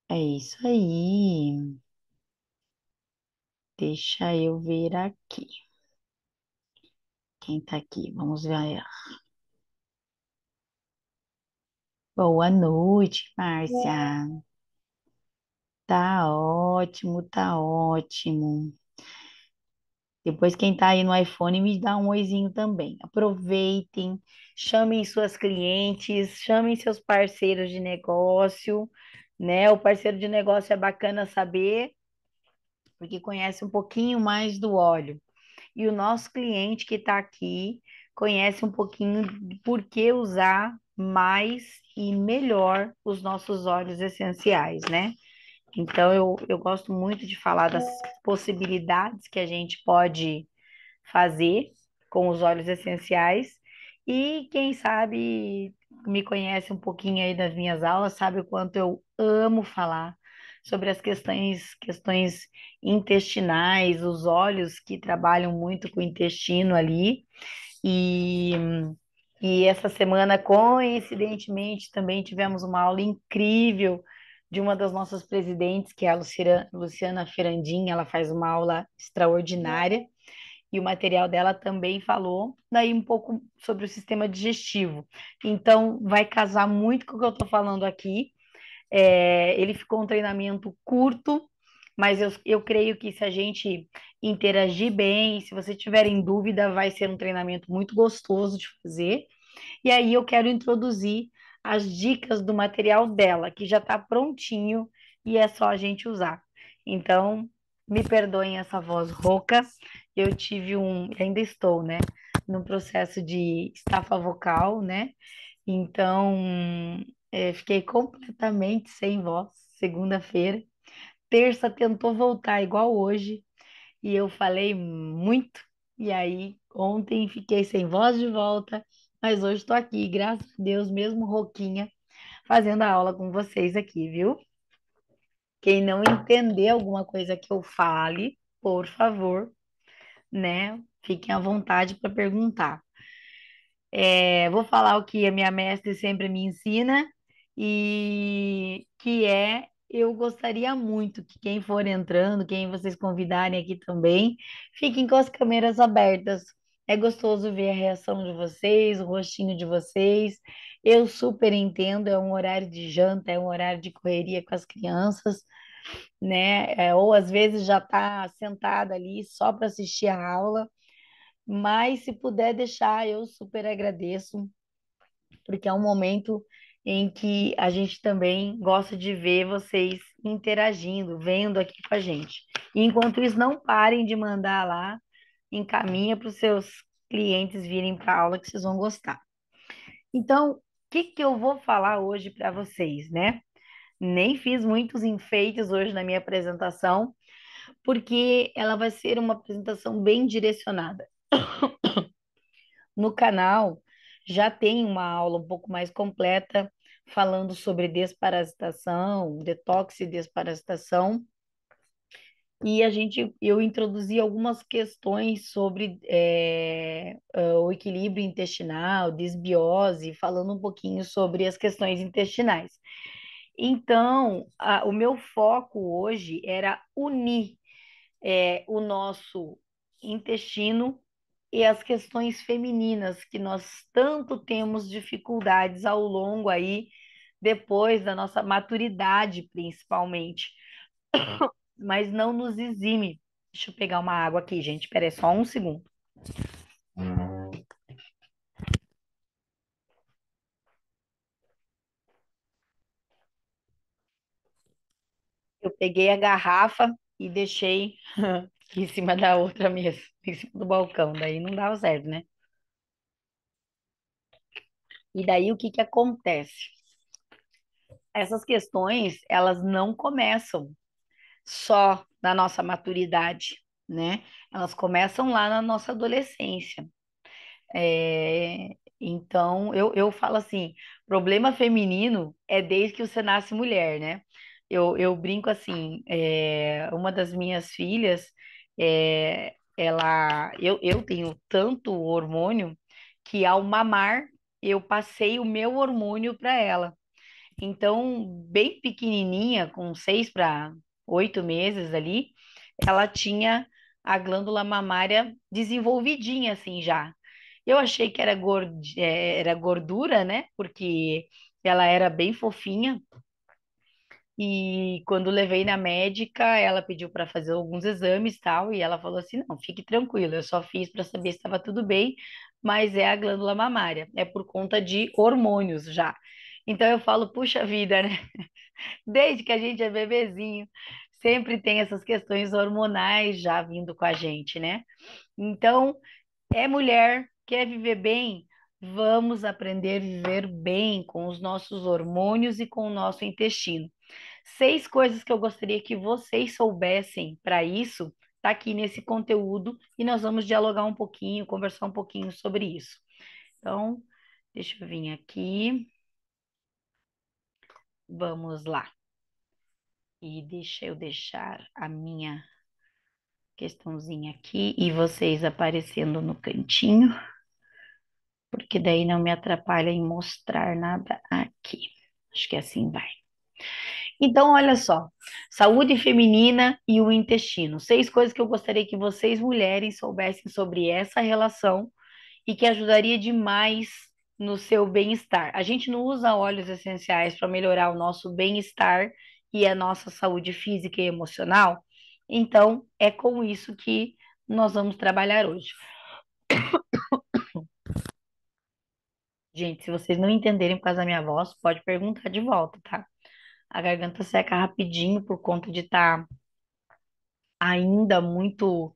É isso aí. Deixa eu ver aqui. Quem tá aqui? Vamos ver. Boa noite, Márcia. Tá ótimo, tá ótimo. Depois, quem tá aí no iPhone, me dá um oizinho também. Aproveitem, chamem suas clientes, chamem seus parceiros de negócio, né? O parceiro de negócio é bacana saber, porque conhece um pouquinho mais do óleo. E o nosso cliente que está aqui conhece um pouquinho de por que usar mais e melhor os nossos óleos essenciais, né? Então, eu gosto muito de falar das possibilidades que a gente pode fazer com os óleos essenciais. E quem sabe me conhece um pouquinho aí das minhas aulas, sabe o quanto eu amo falar sobre as questões intestinais, os óleos que trabalham muito com o intestino ali. E, e essa semana, coincidentemente, também tivemos uma aula incrível de uma das nossas presidentes, que é a Luciana Ferrandin. Ela faz uma aula extraordinária e o material dela também falou daí um pouco sobre o sistema digestivo. Então, vai casar muito com o que eu estou falando aqui. Ele ficou um treinamento curto, mas eu creio que se a gente interagir bem, se você tiver em dúvida, vai ser um treinamento muito gostoso de fazer. E aí eu quero introduzir as dicas do material dela, que já está prontinho e é só a gente usar. Então, me perdoem essa voz rouca. Eu tive ainda estou, né, no processo de estafa vocal, né? Então, fiquei completamente sem voz segunda-feira. Terça tentou voltar igual hoje e eu falei muito. E aí, ontem fiquei sem voz de volta, mas hoje estou aqui, graças a Deus, mesmo rouquinha, fazendo a aula com vocês aqui, viu? Quem não entender alguma coisa que eu fale, por favor, né? Fiquem à vontade para perguntar. Vou falar o que a minha mestre sempre me ensina e que eu gostaria muito que quem for entrando, quem vocês convidarem aqui também, fiquem com as câmeras abertas. É gostoso ver a reação de vocês, o rostinho de vocês. Eu super entendo, é um horário de janta, é um horário de correria com as crianças, né? Ou às vezes já está sentada ali só para assistir a aula. Mas se puder deixar, eu super agradeço, porque é um momento em que a gente também gosta de ver vocês interagindo, vendo aqui com a gente. E enquanto isso, não parem de mandar lá, encaminha para os seus clientes virem para a aula que vocês vão gostar. Então, o que que eu vou falar hoje para vocês, né? Nem fiz muitos enfeites hoje na minha apresentação, porque ela vai ser uma apresentação bem direcionada. No canal já tem uma aula um pouco mais completa falando sobre desparasitação, detox e desparasitação. E eu introduzi algumas questões sobre o equilíbrio intestinal, desbiose, falando um pouquinho sobre as questões intestinais. Então, o meu foco hoje era unir o nosso intestino e as questões femininas que nós tanto temos dificuldades ao longo aí, depois da nossa maturidade, principalmente, mas não nos exime. Deixa eu pegar uma água aqui, gente. Espera aí só um segundo. Eu peguei a garrafa e deixei em cima da outra mesa, em cima do balcão. Daí não dava certo, né? E daí o que que acontece? Essas questões, elas não começam só na nossa maturidade, né? Elas começam lá na nossa adolescência. Então, eu falo assim, problema feminino é desde que você nasce mulher, né? Eu brinco assim, uma das minhas filhas, eu tenho tanto hormônio que ao mamar, eu passei o meu hormônio para ela. Então, bem pequenininha, com 6 para 8 meses ali, ela tinha a glândula mamária desenvolvidinha assim já. Eu achei que era gordura, né? Porque ela era bem fofinha. E quando levei na médica, ela pediu para fazer alguns exames e tal, e ela falou assim: não, fique tranquila, eu só fiz para saber se estava tudo bem, mas é a glândula mamária, é por conta de hormônios já. Então eu falo, puxa vida, né? Desde que a gente é bebezinho, sempre tem essas questões hormonais já vindo com a gente, né? Então, é mulher, quer viver bem? Vamos aprender a viver bem com os nossos hormônios e com o nosso intestino. 6 coisas que eu gostaria que vocês soubessem para isso, tá aqui nesse conteúdo e nós vamos dialogar um pouquinho, conversar um pouquinho sobre isso. Então, deixa eu vir aqui, vamos lá. E deixa eu deixar a minha questãozinha aqui e vocês aparecendo no cantinho, porque daí não me atrapalha em mostrar nada aqui. Acho que assim vai. Então, olha só, saúde feminina e o intestino. 6 coisas que eu gostaria que vocês, mulheres, soubessem sobre essa relação e que ajudaria demais no seu bem-estar. A gente não usa óleos essenciais para melhorar o nosso bem-estar e a nossa saúde física e emocional. Então, é com isso que nós vamos trabalhar hoje. Gente, se vocês não entenderem por causa da minha voz, pode perguntar de volta, tá? A garganta seca rapidinho por conta de estar ainda muito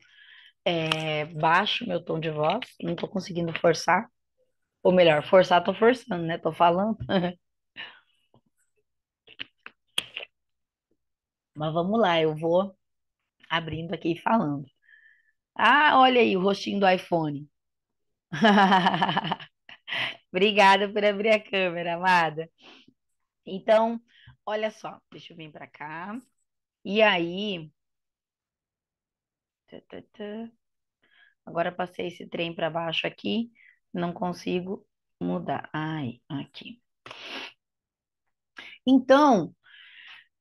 baixo meu tom de voz, não tô conseguindo forçar. Ou melhor, forçar, tô forçando, né? Tô falando. Mas vamos lá, eu vou abrindo aqui e falando. Ah, olha aí o rostinho do iPhone. Obrigada por abrir a câmera, amada. Então, olha só, deixa eu vir para cá. E aí, tã, tã, tã. Agora passei esse trem para baixo aqui, não consigo mudar. Ai, aqui. Então,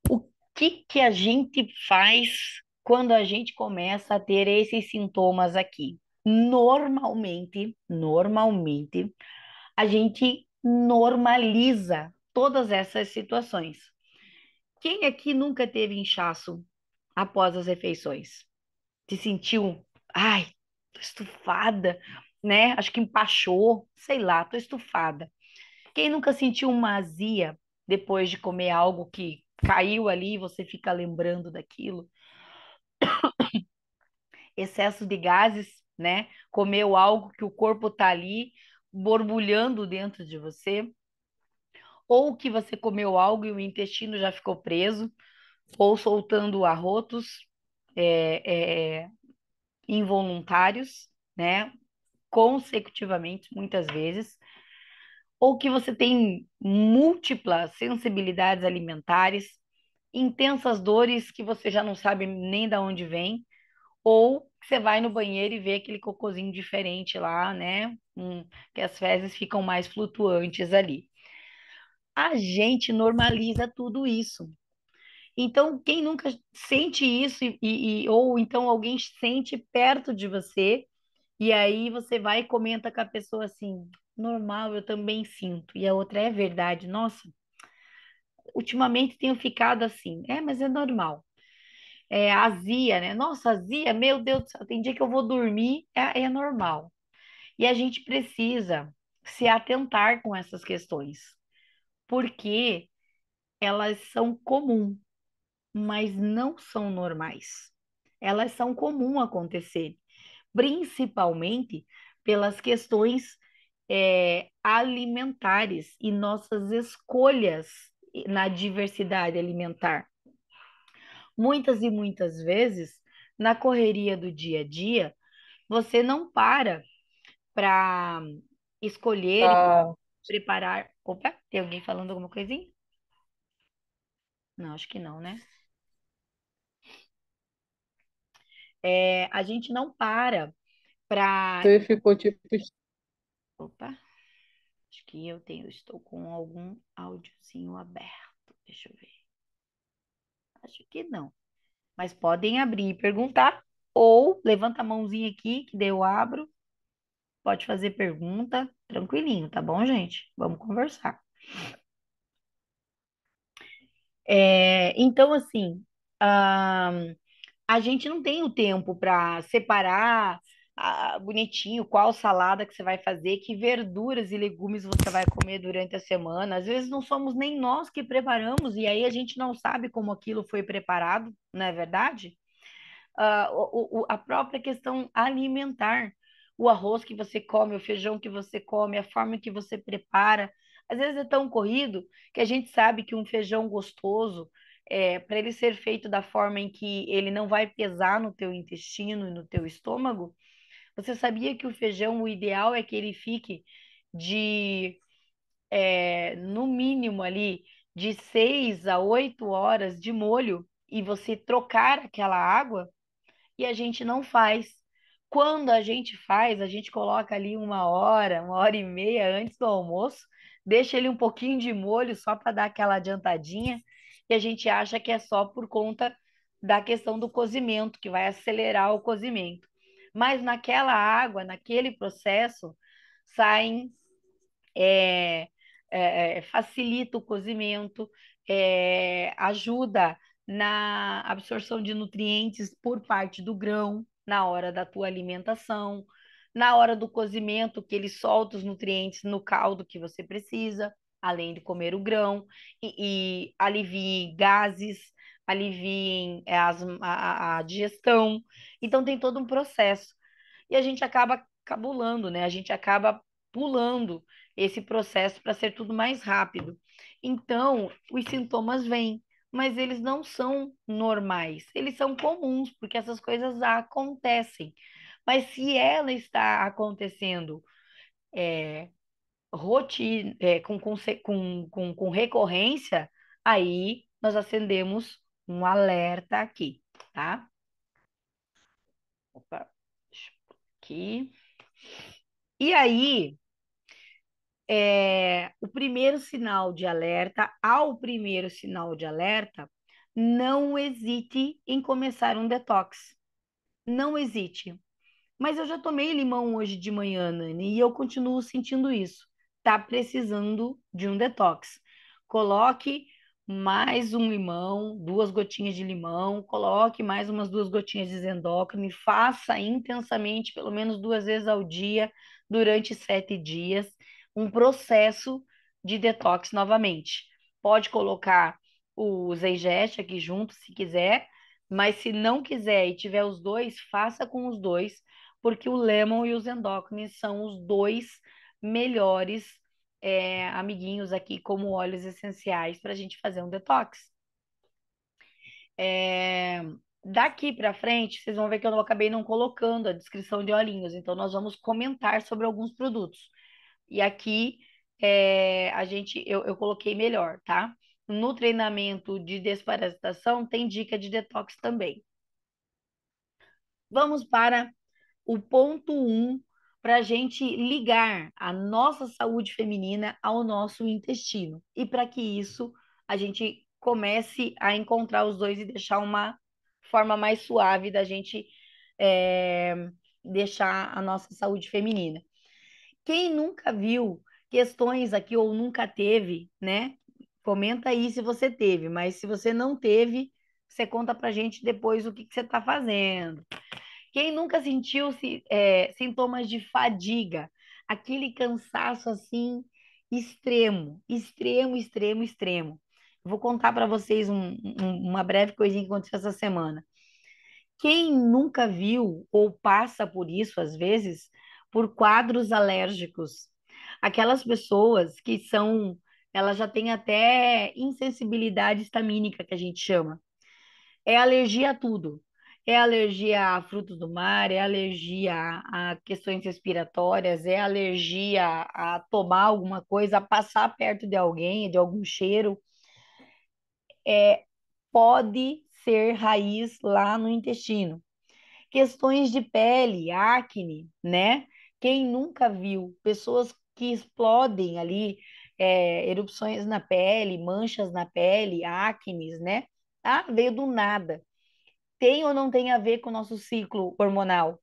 o que que a gente faz quando a gente começa a ter esses sintomas aqui? Normalmente, a gente normaliza todas essas situações. Quem aqui nunca teve inchaço após as refeições? Se sentiu, ai, tô estufada, né? Acho que empachou, sei lá, tô estufada. Quem nunca sentiu uma azia depois de comer algo que caiu ali e você fica lembrando daquilo? Excesso de gases, né? Comeu algo que o corpo tá ali borbulhando dentro de você, ou que você comeu algo e o intestino já ficou preso, ou soltando arrotos é, é, involuntários, né? Consecutivamente, muitas vezes, ou que você tem múltiplas sensibilidades alimentares, intensas dores que você já não sabe nem de onde vem, ou que você vai no banheiro e vê aquele cocôzinho diferente lá, né? Que as fezes ficam mais flutuantes ali. A gente normaliza tudo isso. Então, quem nunca sente isso ou então alguém sente perto de você e aí você vai e comenta com a pessoa assim, normal, eu também sinto. E a outra é verdade. Nossa, ultimamente tenho ficado assim. É, mas é normal. É azia, né? Nossa, azia, meu Deus do céu, tem dia que eu vou dormir, é normal. E a gente precisa se atentar com essas questões, porque elas são comuns, mas não são normais. Elas são comum acontecer, principalmente pelas questões alimentares e nossas escolhas na diversidade alimentar. Muitas e muitas vezes, na correria do dia a dia, você não para escolher e Tá. preparar. Opa, tem alguém falando alguma coisinha? Não, acho que não, né? A gente não para. Você ficou tipo. Opa, que eu tenho, estou com algum áudiozinho aberto. Deixa eu ver. Acho que não. Mas podem abrir e perguntar, ou levanta a mãozinha aqui, que daí eu abro. Pode fazer pergunta, tranquilinho, tá bom, gente? Vamos conversar. Então, assim, ah, a gente não tem o tempo para separar bonitinho qual salada que você vai fazer, que verduras e legumes você vai comer durante a semana. Às vezes não somos nem nós que preparamos, e aí a gente não sabe como aquilo foi preparado, não é verdade? A própria questão alimentar, o arroz que você come, o feijão que você come, a forma que você prepara. Às vezes é tão corrido que a gente sabe que um feijão gostoso, para ele ser feito da forma em que ele não vai pesar no teu intestino e no teu estômago, você sabia que o feijão, o ideal é que ele fique de, no mínimo ali, de 6 a 8 horas de molho e você trocar aquela água? E a gente não faz. Quando a gente faz, a gente coloca ali 1 hora, 1 hora e meia antes do almoço, deixa ele um pouquinho de molho só para dar aquela adiantadinha, e a gente acha que é só por conta da questão do cozimento, que vai acelerar o cozimento. Mas naquela água, naquele processo, saem é, facilita o cozimento, ajuda na absorção de nutrientes por parte do grão na hora da tua alimentação, na hora do cozimento, que ele solta os nutrientes no caldo que você precisa, além de comer o grão, e aliviem gases, aliviem a digestão. Então, tem todo um processo. E a gente acaba cabulando, né? A gente acaba pulando esse processo para ser tudo mais rápido. Então, os sintomas vêm, mas eles não são normais, eles são comuns, porque essas coisas acontecem. Mas se ela está acontecendo com recorrência, aí nós acendemos um alerta aqui, tá? Opa, deixa eu pôr aqui. E aí, o primeiro sinal de alerta, ao primeiro sinal de alerta, não hesite em começar um detox. Não hesite. Mas eu já tomei limão hoje de manhã, Nani, e eu continuo sentindo isso. Tá precisando de um detox. Coloque mais um limão, 2 gotinhas de limão, coloque mais umas 2 gotinhas de Zendócrino e faça intensamente, pelo menos 2 vezes ao dia, durante 7 dias, um processo de detox novamente. Pode colocar o Zengest aqui junto, se quiser, mas se não quiser e tiver os dois, faça com os dois, porque o Lemon e os endócrinos são os dois melhores amiguinhos aqui como óleos essenciais para a gente fazer um detox. É, Daqui para frente, vocês vão ver que eu acabei não colocando a descrição de olhinhos, então nós vamos comentar sobre alguns produtos. E aqui eu coloquei melhor, tá? No treinamento de desparasitação tem dica de detox também. Vamos para o ponto 1 para a gente ligar a nossa saúde feminina ao nosso intestino. E para que isso a gente comece a encontrar os dois e deixar uma forma mais suave da gente é, deixar a nossa saúde feminina. Quem nunca viu questões aqui ou nunca teve, né? Comenta aí se você teve, mas se você não teve, você conta pra gente depois o que você está fazendo. Quem nunca sentiu sintomas de fadiga, aquele cansaço assim extremo, extremo, extremo, extremo. Vou contar para vocês uma breve coisinha que aconteceu essa semana. Quem nunca viu ou passa por isso, às vezes, por quadros alérgicos? Aquelas pessoas que elas já têm até insensibilidade histamínica, que a gente chama. É alergia a tudo. É alergia a frutos do mar, é alergia a questões respiratórias, é alergia a tomar alguma coisa, a passar perto de alguém, de algum cheiro. Pode ser raiz lá no intestino. Questões de pele, acne, né? Quem nunca viu pessoas que explodem ali, erupções na pele, manchas na pele, acnes, né? Ah, veio do nada. Tem ou não tem a ver com o nosso ciclo hormonal?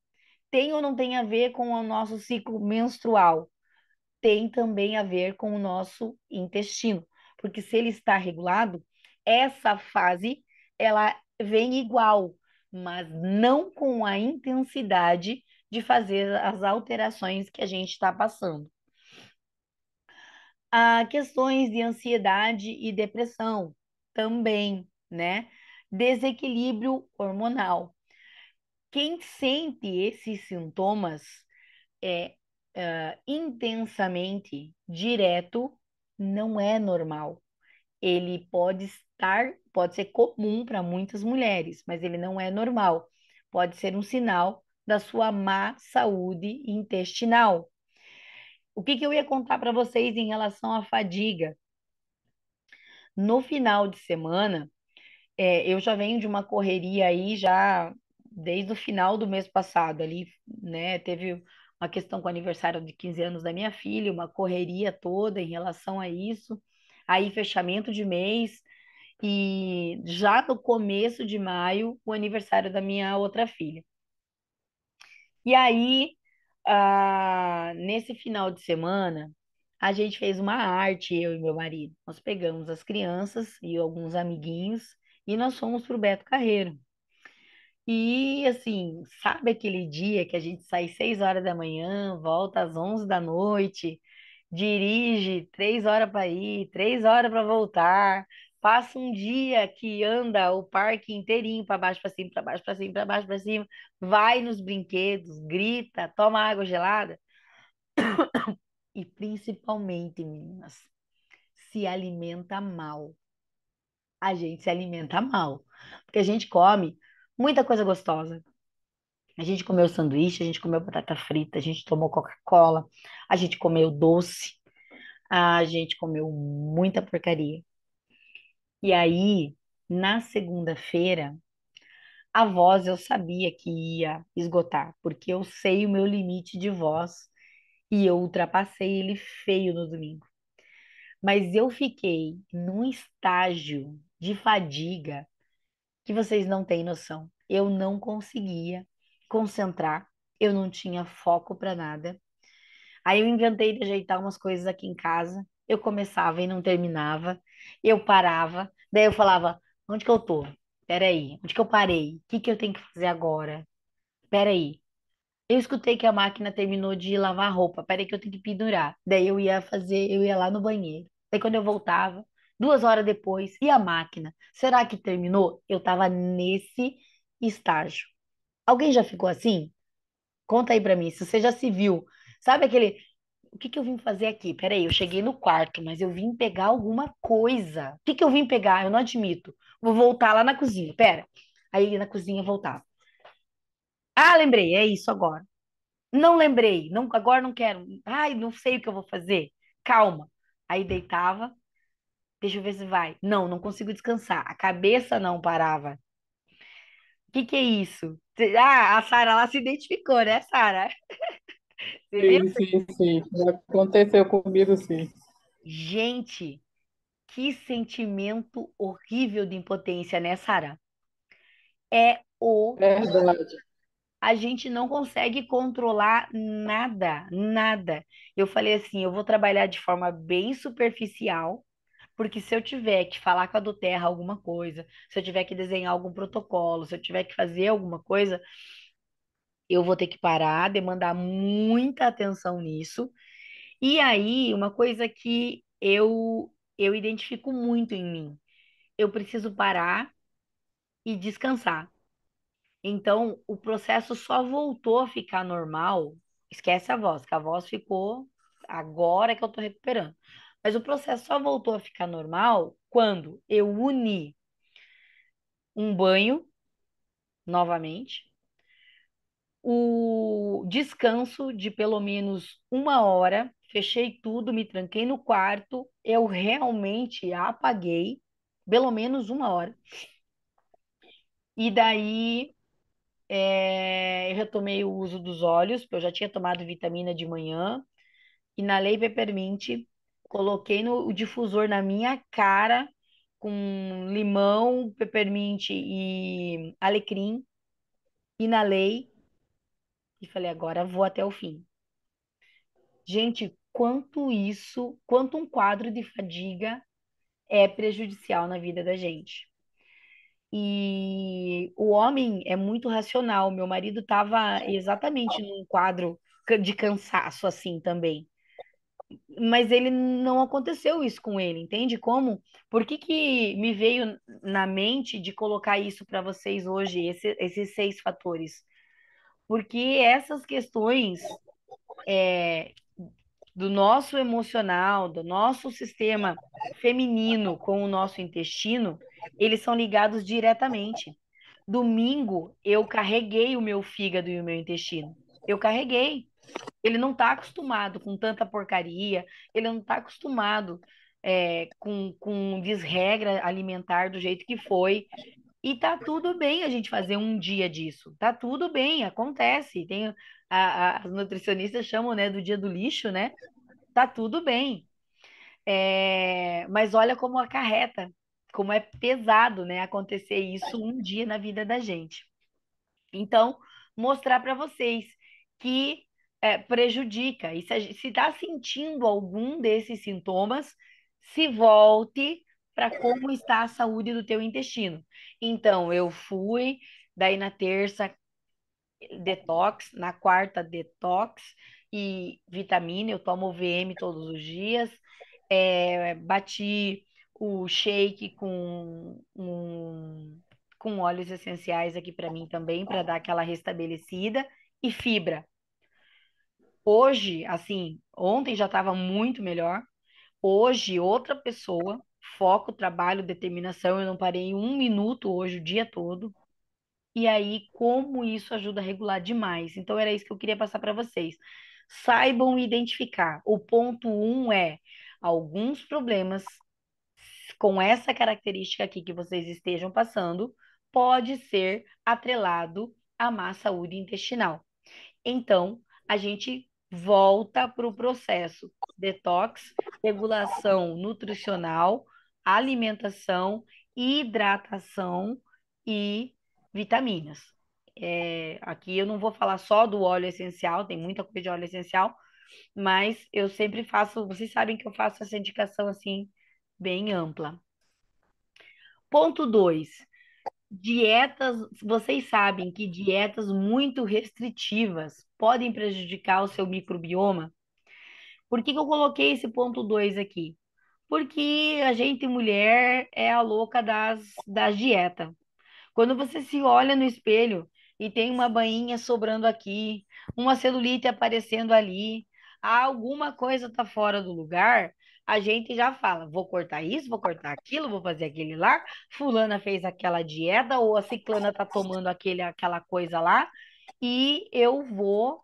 Tem ou não tem a ver com o nosso ciclo menstrual? Tem também a ver com o nosso intestino, porque se ele está regulado, essa fase ela vem igual, mas não com a intensidade de fazer as alterações que a gente está passando. Há questões de ansiedade e depressão também, né? Desequilíbrio hormonal. Quem sente esses sintomas é intensamente direto, não é normal. Ele pode ser comum para muitas mulheres, mas ele não é normal. Pode ser um sinal da sua má saúde intestinal. O que que eu ia contar para vocês em relação à fadiga? No final de semana, eu já venho de uma correria aí já desde o final do mês passado ali, né? Teve uma questão com o aniversário de 15 anos da minha filha, uma correria toda em relação a isso. Aí fechamento de mês e já no começo de maio o aniversário da minha outra filha. E aí, nesse final de semana, a gente fez uma arte, eu e meu marido. Nós pegamos as crianças e alguns amiguinhos e nós fomos pro Beto Carreiro. E assim, sabe aquele dia que a gente sai 6 horas da manhã, volta às 11 da noite, dirige 3 horas para ir, 3 horas para voltar, passa um dia que anda o parque inteirinho para baixo, para cima, para baixo, para cima, para baixo, para cima, vai nos brinquedos, grita, toma água gelada e principalmente, meninas, se alimenta mal. A gente se alimenta mal, porque a gente come muita coisa gostosa. A gente comeu sanduíche, a gente comeu batata frita, a gente tomou Coca-Cola, a gente comeu doce, a gente comeu muita porcaria. E aí, na segunda-feira, a voz eu sabia que ia esgotar, porque eu sei o meu limite de voz e eu ultrapassei ele feio no domingo. Mas eu fiquei num estágio de fadiga que vocês não têm noção. Eu não conseguia concentrar, eu não tinha foco para nada. Aí eu inventei de ajeitar umas coisas aqui em casa. Eu começava e não terminava. Eu parava. Daí eu falava: onde que eu tô? Peraí, onde que eu parei? O que que eu tenho que fazer agora? Peraí. Eu escutei que a máquina terminou de lavar roupa. Peraí que eu tenho que pendurar. Daí eu ia lá no banheiro. Daí quando eu voltava, 2 horas depois, e a máquina? Será que terminou? Eu tava nesse estágio. Alguém já ficou assim? Conta aí pra mim, se você já se viu. Sabe aquele, o que que eu vim fazer aqui? Peraí, eu cheguei no quarto, mas eu vim pegar alguma coisa. O que que eu vim pegar? Eu não admito. Vou voltar lá na cozinha. Pera. Aí na cozinha eu voltava. Ah, lembrei, é isso agora. Não lembrei, não, agora não quero. Ai, não sei o que eu vou fazer. Calma. Aí deitava, deixa eu ver se vai. Não, não consigo descansar. A cabeça não parava. O que que é isso? Ah, a Sara lá se identificou, né, Sara? Você viu? Sim, sim, sim. Já aconteceu comigo, sim. Gente, que sentimento horrível de impotência, né, Sara? É o. Verdade. A gente não consegue controlar nada, nada. Eu falei assim, eu vou trabalhar de forma bem superficial, porque se eu tiver que falar com a do Terra alguma coisa, se eu tiver que desenhar algum protocolo, se eu tiver que fazer alguma coisa, eu vou ter que parar, demandar muita atenção nisso. E aí, uma coisa que eu identifico muito em mim, eu preciso parar e descansar. Então, o processo só voltou a ficar normal. Esquece a voz, que a voz ficou agora que eu tô recuperando. Mas o processo só voltou a ficar normal quando eu uni um banho novamente, o descanso de pelo menos 1 hora, fechei tudo, me tranquei no quarto, eu realmente apaguei pelo menos 1 hora. E daí eu retomei o uso dos óleos, porque eu já tinha tomado vitamina de manhã, inalei peppermint, coloquei no o difusor na minha cara com limão, peppermint e alecrim, inalei e falei, agora vou até o fim. Gente, quanto um quadro de fadiga é prejudicial na vida da gente. E o homem é muito racional. Meu marido estava exatamente num quadro de cansaço assim também. Mas ele não aconteceu isso com ele, entende como? Por que que me veio na mente de colocar isso para vocês hoje, esses 6 fatores? Porque essas questões do nosso emocional, do nosso sistema feminino com o nosso intestino, eles são ligados diretamente. Domingo, eu carreguei o meu fígado e o meu intestino. Eu carreguei. Ele não está acostumado com tanta porcaria, ele não está acostumado com desregra alimentar do jeito que foi. E tá tudo bem a gente fazer um dia disso. Tá tudo bem, acontece. As nutricionistas chamam, né, do dia do lixo, né? Tá tudo bem. Mas olha como acarreta, como é pesado, né, acontecer isso um dia na vida da gente. Então, mostrar para vocês que prejudica. E se está sentindo algum desses sintomas, se volte para como está a saúde do teu intestino. Então, eu fui, daí na terça, detox, na quarta, detox e vitamina, eu tomo VM todos os dias. Bati o shake com óleos essenciais aqui para mim também, para dar aquela restabelecida, e fibra. Hoje, assim, ontem já estava muito melhor. Hoje, outra pessoa, foco, trabalho, determinação. Eu não parei um minuto hoje, o dia todo. E aí, como isso ajuda a regular demais. Então, era isso que eu queria passar para vocês. Saibam identificar. O ponto um é alguns problemas com essa característica aqui que vocês estejam passando, pode ser atrelado à má saúde intestinal. Então, a gente volta para o processo detox, regulação nutricional, alimentação, hidratação e vitaminas. Aqui eu não vou falar só do óleo essencial, tem muita coisa de óleo essencial, mas eu sempre faço, vocês sabem que eu faço essa indicação assim, bem ampla. Ponto 2. Dietas, vocês sabem que dietas muito restritivas podem prejudicar o seu microbioma? Por que que eu coloquei esse ponto 2 aqui? Porque a gente, mulher, é a louca das dietas. Quando você se olha no espelho e tem uma bainha sobrando aqui, uma celulite aparecendo ali, alguma coisa tá fora do lugar, a gente já fala, vou cortar isso, vou cortar aquilo, vou fazer aquele lá, fulana fez aquela dieta ou a ciclana tá tomando aquela coisa lá e eu vou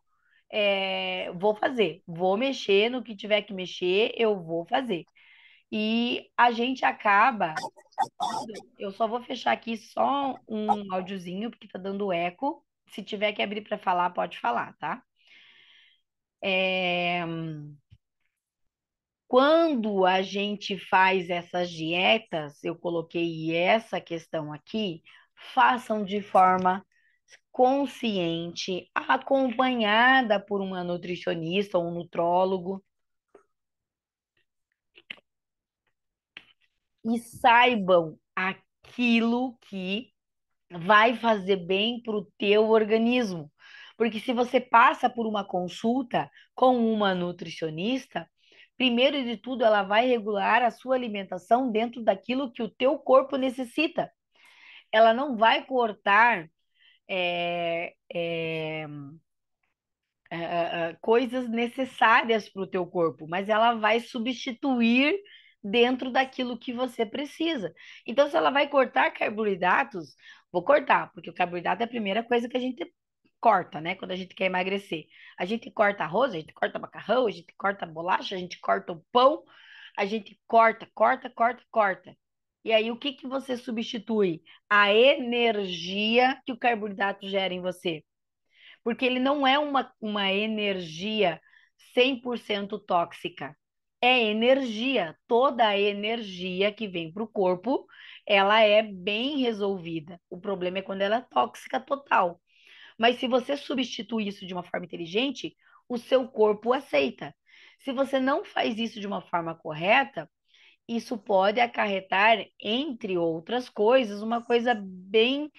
fazer, vou mexer no que tiver que mexer, eu vou fazer. E a gente acaba eu só vou fechar aqui só um áudiozinho, porque tá dando eco. Se tiver que abrir para falar, pode falar, tá? É, Quando a gente faz essas dietas, eu coloquei essa questão aqui, façam de forma consciente, acompanhada por uma nutricionista ou um nutrólogo, e saibam aquilo que vai fazer bem para o teu organismo. Porque se você passa por uma consulta com uma nutricionista, primeiro de tudo, ela vai regular a sua alimentação dentro daquilo que o teu corpo necessita. Ela não vai cortar é, é, coisas necessárias para o teu corpo, mas ela vai substituir dentro daquilo que você precisa. Então, se ela vai cortar carboidratos, vou cortar, porque o carboidrato é a primeira coisa que a gente corta, né? Quando a gente quer emagrecer. A gente corta arroz, a gente corta macarrão, a gente corta bolacha, a gente corta o pão, a gente corta, corta, corta, corta. E aí, o que que você substitui? A energia que o carboidrato gera em você, porque ele não é uma energia 100% tóxica. É energia. Toda a energia que vem para o corpo, ela é bem resolvida. O problema é quando ela é tóxica total. Mas se você substitui isso de uma forma inteligente, o seu corpo aceita. Se você não faz isso de uma forma correta, isso pode acarretar, entre outras coisas, uma coisa bem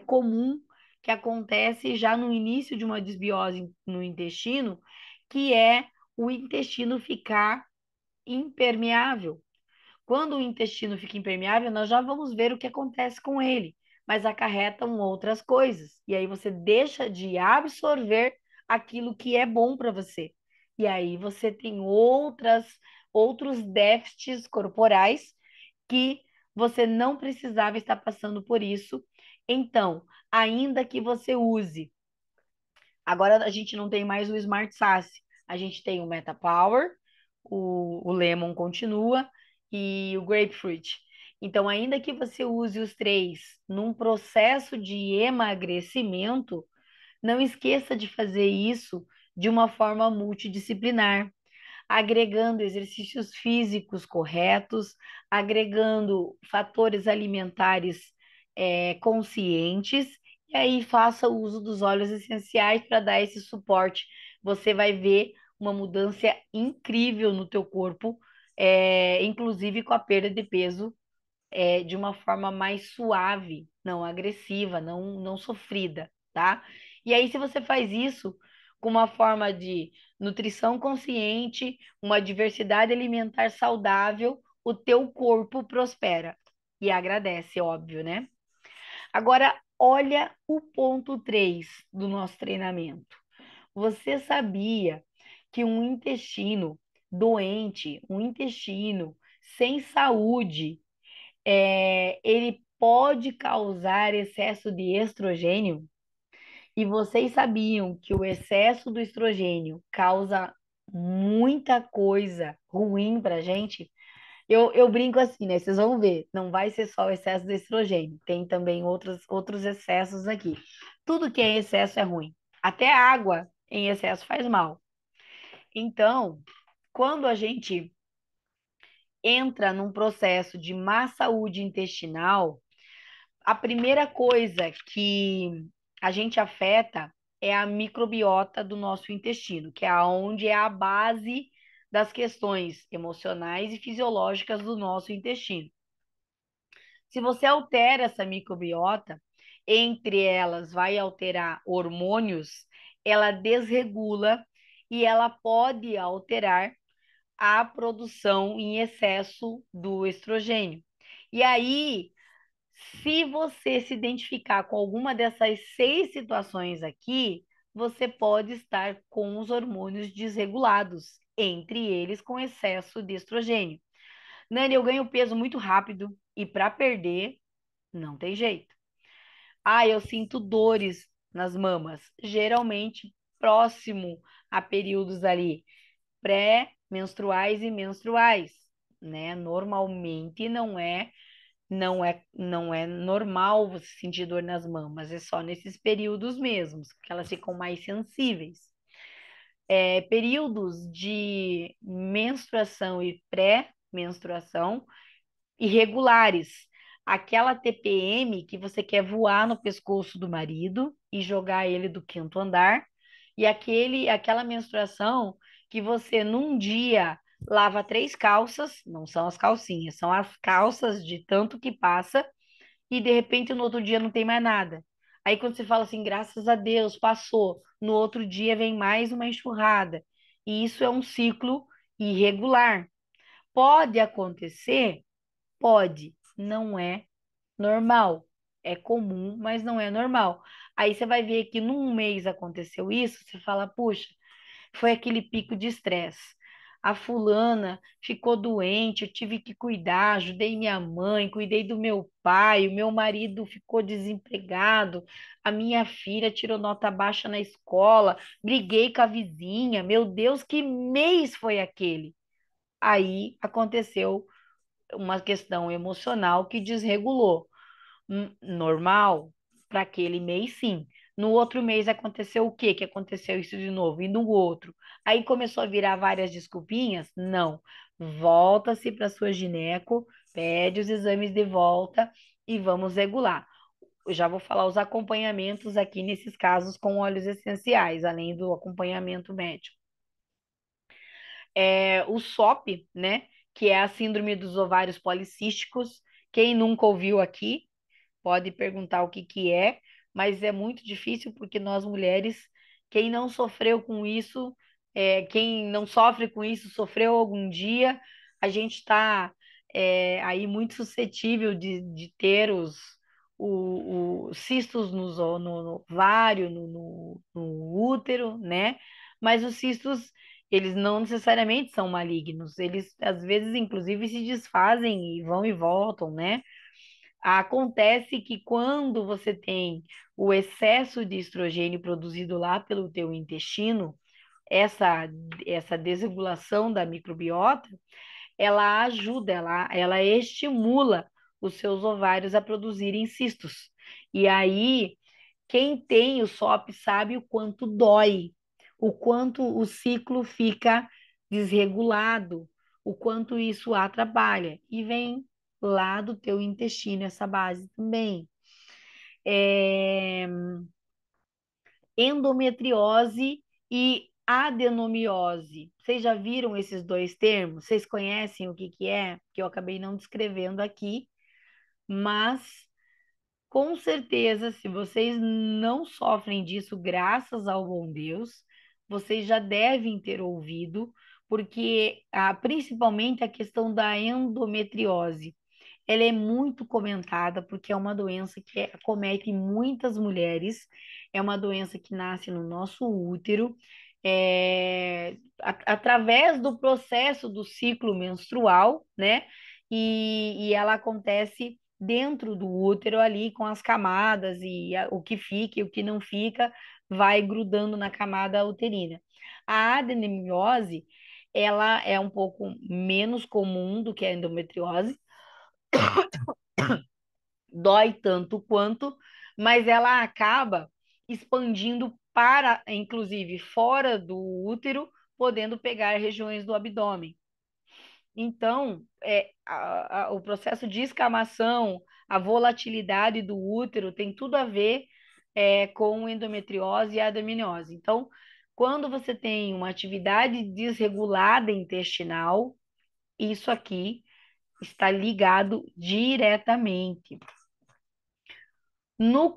comum que acontece já no início de uma desbiose no intestino, que é o intestino ficar impermeável. Quando o intestino fica impermeável, nós já vamos ver o que acontece com ele, mas acarretam outras coisas. E aí você deixa de absorver aquilo que é bom para você. E aí você tem outros déficits corporais que você não precisava estar passando por isso. Então, ainda que você use, agora a gente não tem mais o Smart Sass, a gente tem o Meta Power, o Lemon continua e o Grapefruit. Então, ainda que você use os três num processo de emagrecimento, não esqueça de fazer isso de uma forma multidisciplinar, agregando exercícios físicos corretos, agregando fatores alimentares conscientes, e aí faça o uso dos óleos essenciais para dar esse suporte. Você vai ver uma mudança incrível no teu corpo, inclusive com a perda de peso de uma forma mais suave, não agressiva, não sofrida, tá? E aí, se você faz isso com uma forma de nutrição consciente, uma diversidade alimentar saudável, o teu corpo prospera e agradece, óbvio, né? Agora, olha o ponto 3 do nosso treinamento. Você sabia que um intestino doente, um intestino sem saúde, ele pode causar excesso de estrogênio? E vocês sabiam que o excesso do estrogênio causa muita coisa ruim pra gente? Eu brinco assim, né? Vocês vão ver, não vai ser só o excesso de estrogênio, tem também outros excessos aqui. Tudo que é excesso é ruim. Até a água em excesso faz mal. Então, quando a gente entra num processo de má saúde intestinal, a primeira coisa que a gente afeta é a microbiota do nosso intestino, que é onde é a base das questões emocionais e fisiológicas do nosso intestino. Se você altera essa microbiota, entre elas vai alterar hormônios, ela desregula e ela pode alterar a produção em excesso do estrogênio. E aí, se você se identificar com alguma dessas 6 situações aqui, você pode estar com os hormônios desregulados, entre eles com excesso de estrogênio. Nani, eu ganho peso muito rápido e para perder, não tem jeito. Ah, eu sinto dores nas mamas, geralmente próximo a períodos ali pré-menstruais e menstruais, né? Normalmente não é normal você sentir dor nas mamas, é só nesses períodos mesmos, que elas ficam mais sensíveis. Períodos de menstruação e pré-menstruação irregulares. Aquela TPM que você quer voar no pescoço do marido e jogar ele do quinto andar, e aquela menstruação que você num dia lava 3 calças, não são as calcinhas, são as calças de tanto que passa, e de repente no outro dia não tem mais nada. Aí quando você fala assim, graças a Deus, passou, no outro dia vem mais uma enxurrada. E isso é um ciclo irregular. Pode acontecer? Pode, não é normal. É comum, mas não é normal. Aí você vai ver que num mês aconteceu isso, você fala, puxa, foi aquele pico de estresse. A fulana ficou doente, eu tive que cuidar, ajudei minha mãe, cuidei do meu pai, o meu marido ficou desempregado, a minha filha tirou nota baixa na escola, briguei com a vizinha, meu Deus, que mês foi aquele? Aí aconteceu uma questão emocional que desregulou. Normal? Para aquele mês, sim. No outro mês aconteceu o quê? Que aconteceu isso de novo, e no outro. Aí começou a virar várias desculpinhas? Não. Volta-se para sua gineco, pede os exames de volta e vamos regular. Eu já vou falar os acompanhamentos aqui nesses casos com óleos essenciais, além do acompanhamento médico. O SOP, né? Que é a síndrome dos ovários policísticos. Quem nunca ouviu aqui, pode perguntar o que que é, mas é muito difícil porque nós mulheres, quem não sofreu com isso, quem não sofre com isso, sofreu algum dia, a gente está aí muito suscetível de ter os cistos no ovário, no útero, né? Mas os cistos, eles não necessariamente são malignos, eles às vezes, inclusive, se desfazem e vão e voltam, né? Acontece que quando você tem o excesso de estrogênio produzido lá pelo teu intestino, essa, essa desregulação da microbiota, ela ajuda, ela estimula os seus ovários a produzirem cistos. E aí, quem tem o SOP sabe o quanto dói, o quanto o ciclo fica desregulado, o quanto isso atrapalha. E vem lá do teu intestino essa base também. É, endometriose e adenomiose. Vocês já viram esses dois termos? Vocês conhecem o que que é? Que eu acabei não descrevendo aqui, mas com certeza, se vocês não sofrem disso, graças ao bom Deus, vocês já devem ter ouvido, porque principalmente a questão da endometriose. Ela é muito comentada porque é uma doença que acomete muitas mulheres, é uma doença que nasce no nosso útero, através do processo do ciclo menstrual, né? E ela acontece dentro do útero ali com as camadas e o que fica e o que não fica vai grudando na camada uterina. A adenomiose, ela é um pouco menos comum do que a endometriose, dói tanto quanto, mas ela acaba expandindo para, inclusive, fora do útero, podendo pegar regiões do abdômen. Então, o processo de escamação, a volatilidade do útero tem tudo a ver com endometriose e adenomiose. Então, quando você tem uma atividade desregulada intestinal, isso aqui está ligado diretamente.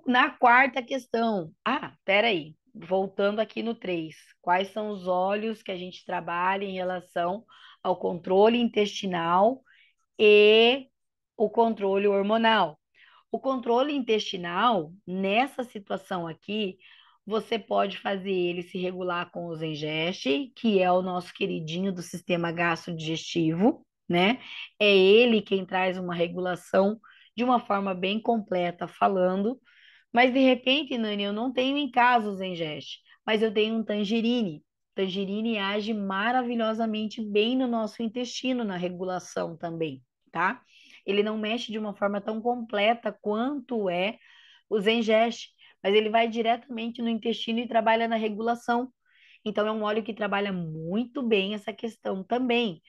Na quarta questão, peraí, voltando aqui no 3, quais são os óleos que a gente trabalha em relação ao controle intestinal e o controle hormonal? O controle intestinal, nessa situação aqui, você pode fazer ele se regular com o Zengeste, que é o nosso queridinho do sistema gastrodigestivo, né? É ele quem traz uma regulação de uma forma bem completa, falando. Mas de repente, Nani, eu não tenho em casa o Zengeste, mas eu tenho um tangerine. Tangerine age maravilhosamente bem no nosso intestino, na regulação também, tá? Ele não mexe de uma forma tão completa quanto é o Zengeste, mas ele vai diretamente no intestino e trabalha na regulação. Então, é um óleo que trabalha muito bem essa questão também.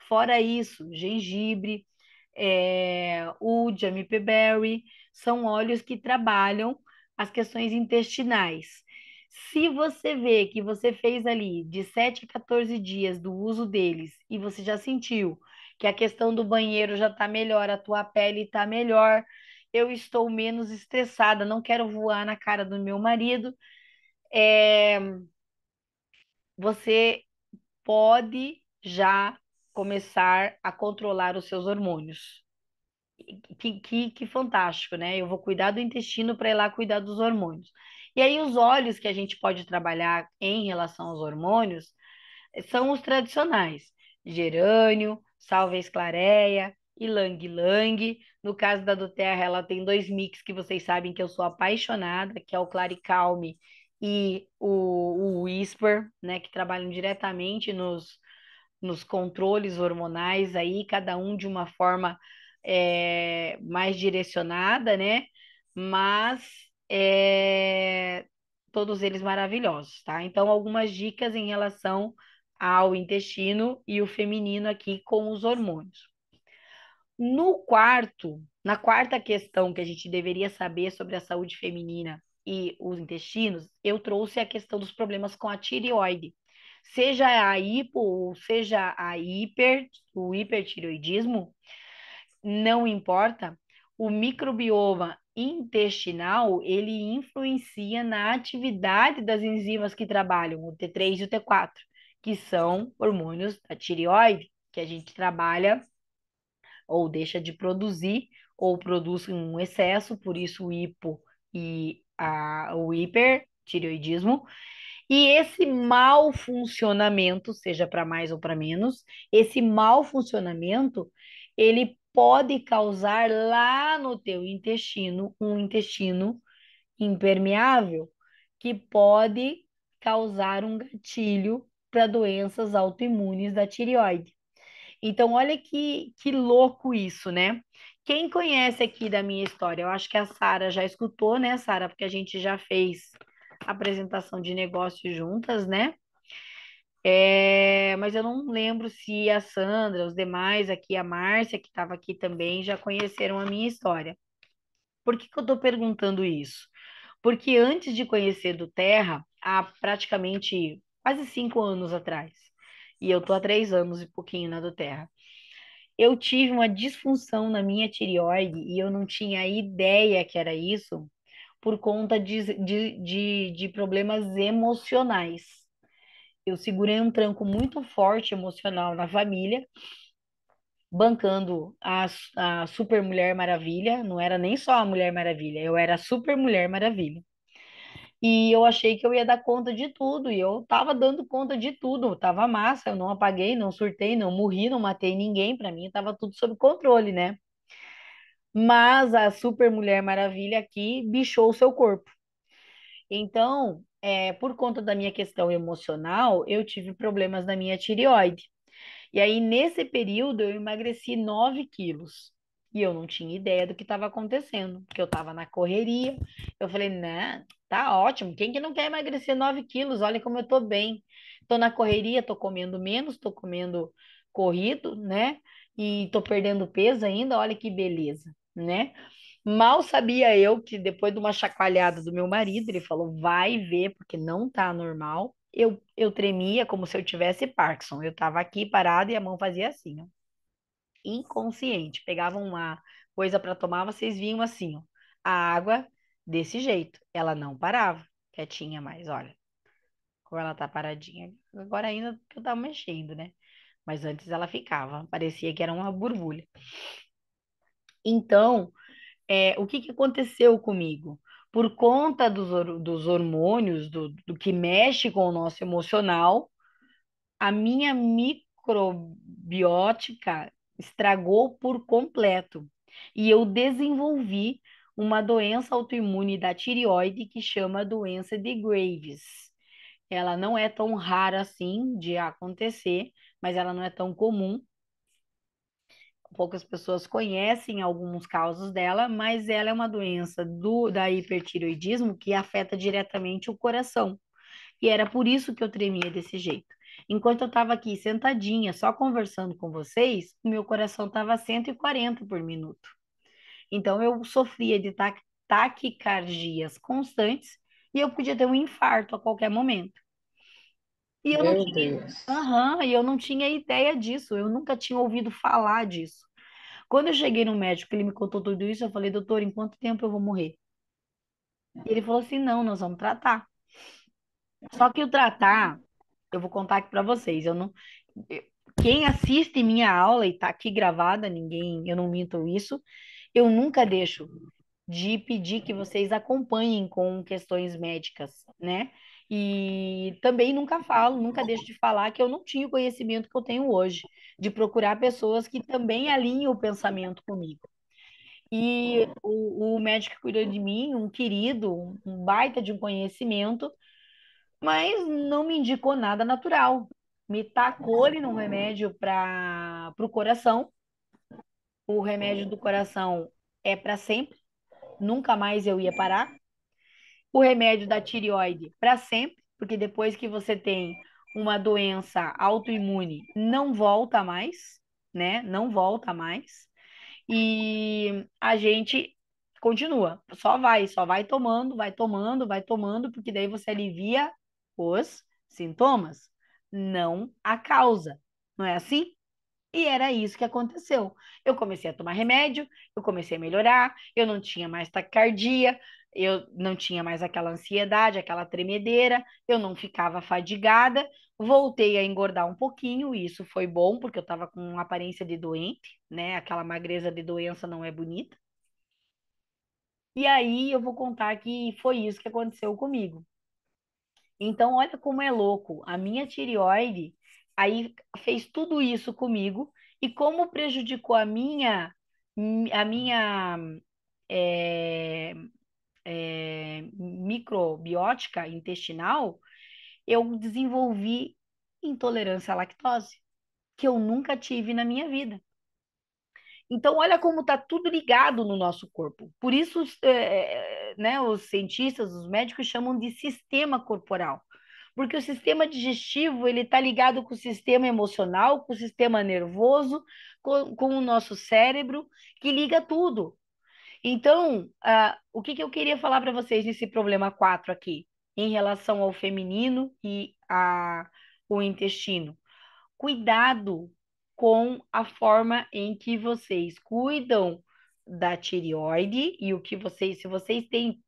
Fora isso, gengibre, o Jamipe Berry, são óleos que trabalham as questões intestinais. Se você vê que você fez ali de 7 a 14 dias do uso deles e você já sentiu que a questão do banheiro já está melhor, a tua pele está melhor, eu estou menos estressada, não quero voar na cara do meu marido, é, você pode já começar a controlar os seus hormônios. Que fantástico, né? Eu vou cuidar do intestino para ir lá cuidar dos hormônios. E aí, os óleos que a gente pode trabalhar em relação aos hormônios são os tradicionais: gerânio, salvia clareia, ylang-ylang. No caso da doTERRA, ela tem dois mix que vocês sabem que eu sou apaixonada, que é o Claricalme e o Whisper, né, que trabalham diretamente nos controles hormonais aí, cada um de uma forma mais direcionada, né? Mas todos eles maravilhosos, tá? Então, algumas dicas em relação ao intestino e o feminino aqui com os hormônios. Na quarta questão que a gente deveria saber sobre a saúde feminina e os intestinos, eu trouxe a questão dos problemas com a tireoide. Seja a hipo ou seja o hipertireoidismo, não importa, o microbioma intestinal, ele influencia na atividade das enzimas que trabalham, o T3 e o T4, que são hormônios da tireoide, que a gente trabalha ou deixa de produzir, ou produz em um excesso, por isso o hipo o hipertireoidismo. E esse mau funcionamento, seja para mais ou para menos, esse mau funcionamento, ele pode causar lá no teu intestino um intestino impermeável, que pode causar um gatilho para doenças autoimunes da tireoide. Então, olha que louco isso, né? Quem conhece aqui da minha história? Eu acho que a Sara já escutou, né, Sara? Porque a gente já fez apresentação de negócio juntas, né? Mas eu não lembro se a Sandra, os demais aqui, a Márcia, que estava aqui também, já conheceram a minha história. Por que que eu estou perguntando isso? Porque antes de conhecer do Terra, há praticamente quase 5 anos atrás, e eu tô há 3 anos e pouquinho na do Terra, eu tive uma disfunção na minha tireoide e eu não tinha ideia que era isso por conta de problemas emocionais. Eu segurei um tranco muito forte emocional na família, bancando a Super Mulher Maravilha, não era nem só a Mulher Maravilha, eu era a Super Mulher Maravilha. E eu achei que eu ia dar conta de tudo, e eu tava dando conta de tudo, tava massa, eu não apaguei, não surtei, não morri, não matei ninguém, para mim tava tudo sob controle, né? Mas a Super Mulher Maravilha aqui bichou o seu corpo. Então, por conta da minha questão emocional, eu tive problemas na minha tireoide. E aí, nesse período, eu emagreci 9 quilos. E eu não tinha ideia do que estava acontecendo, porque eu estava na correria. Eu falei, né, tá ótimo. Quem que não quer emagrecer 9 quilos? Olha como eu tô bem. Tô na correria, tô comendo menos, tô comendo corrido, né? E tô perdendo peso ainda, olha que beleza, né? Mal sabia eu que depois de uma chacoalhada do meu marido, ele falou: vai ver, porque não tá normal. Eu tremia como se eu tivesse Parkinson. Eu tava aqui parada e a mão fazia assim, ó, inconsciente. Pegava uma coisa para tomar, vocês viam assim, ó, a água desse jeito. Ela não parava, quietinha mais, olha, como ela tá paradinha. Agora ainda que eu tava mexendo, né? Mas antes ela ficava, parecia que era uma borbulha. Então, o que que aconteceu comigo? Por conta dos hormônios, do que mexe com o nosso emocional, a minha microbiótica estragou por completo. E eu desenvolvi uma doença autoimune da tireoide que chama doença de Graves. Ela não é tão rara assim de acontecer, mas ela não é tão comum. Poucas pessoas conhecem alguns casos dela, mas ela é uma doença da hipertireoidismo que afeta diretamente o coração. E era por isso que eu tremia desse jeito. Enquanto eu estava aqui sentadinha, só conversando com vocês, o meu coração estava a 140 por minuto. Então eu sofria de taquicardias constantes e eu podia ter um infarto a qualquer momento. E eu não Meu tinha, Deus. aham, e eu não tinha ideia disso, eu nunca tinha ouvido falar disso. Quando eu cheguei no médico, ele me contou tudo isso, eu falei, doutor, em quanto tempo eu vou morrer? E ele falou assim, não, nós vamos tratar. Só que o tratar, eu vou contar aqui para vocês, eu não, eu- quem assiste minha aula e tá aqui gravada, ninguém, eu não minto isso, eu nunca deixo de pedir que vocês acompanhem com questões médicas, né? E também nunca falo, nunca deixo de falar que eu não tinha o conhecimento que eu tenho hoje, de procurar pessoas que também alinhem o pensamento comigo. E o médico que cuidou de mim, um querido, um baita de um conhecimento, mas não me indicou nada natural. Me tacou ele num remédio para o coração. O remédio do coração é para sempre, nunca mais eu ia parar. o remédio da tireoide para sempre, porque depois que você tem uma doença autoimune, não volta mais, né? Não volta mais. E a gente continua, só vai tomando, vai tomando, vai tomando, porque daí você alivia os sintomas, não a causa. Não é assim? E era isso que aconteceu. Eu comecei a tomar remédio, eu comecei a melhorar, eu não tinha mais taquicardia, eu não tinha mais aquela ansiedade, aquela tremedeira, eu não ficava fadigada, voltei a engordar um pouquinho, e isso foi bom, porque eu estava com aparência de doente, né? Aquela magreza de doença não é bonita. E aí eu vou contar que foi isso que aconteceu comigo. Então, olha como é louco. A minha tireoide aí fez tudo isso comigo e como prejudicou a minha é, microbiótica intestinal, eu desenvolvi intolerância à lactose, que eu nunca tive na minha vida. Então, olha como está tudo ligado no nosso corpo. Por isso, né, os cientistas, os médicos chamam de sistema corporal. Porque o sistema digestivo ele está ligado com o sistema emocional, com o sistema nervoso, com o nosso cérebro, que liga tudo. Então, o que eu queria falar para vocês nesse problema 4 aqui, em relação ao feminino e o intestino? Cuidado com a forma em que vocês cuidam da tireoide e o que vocês, se vocês têm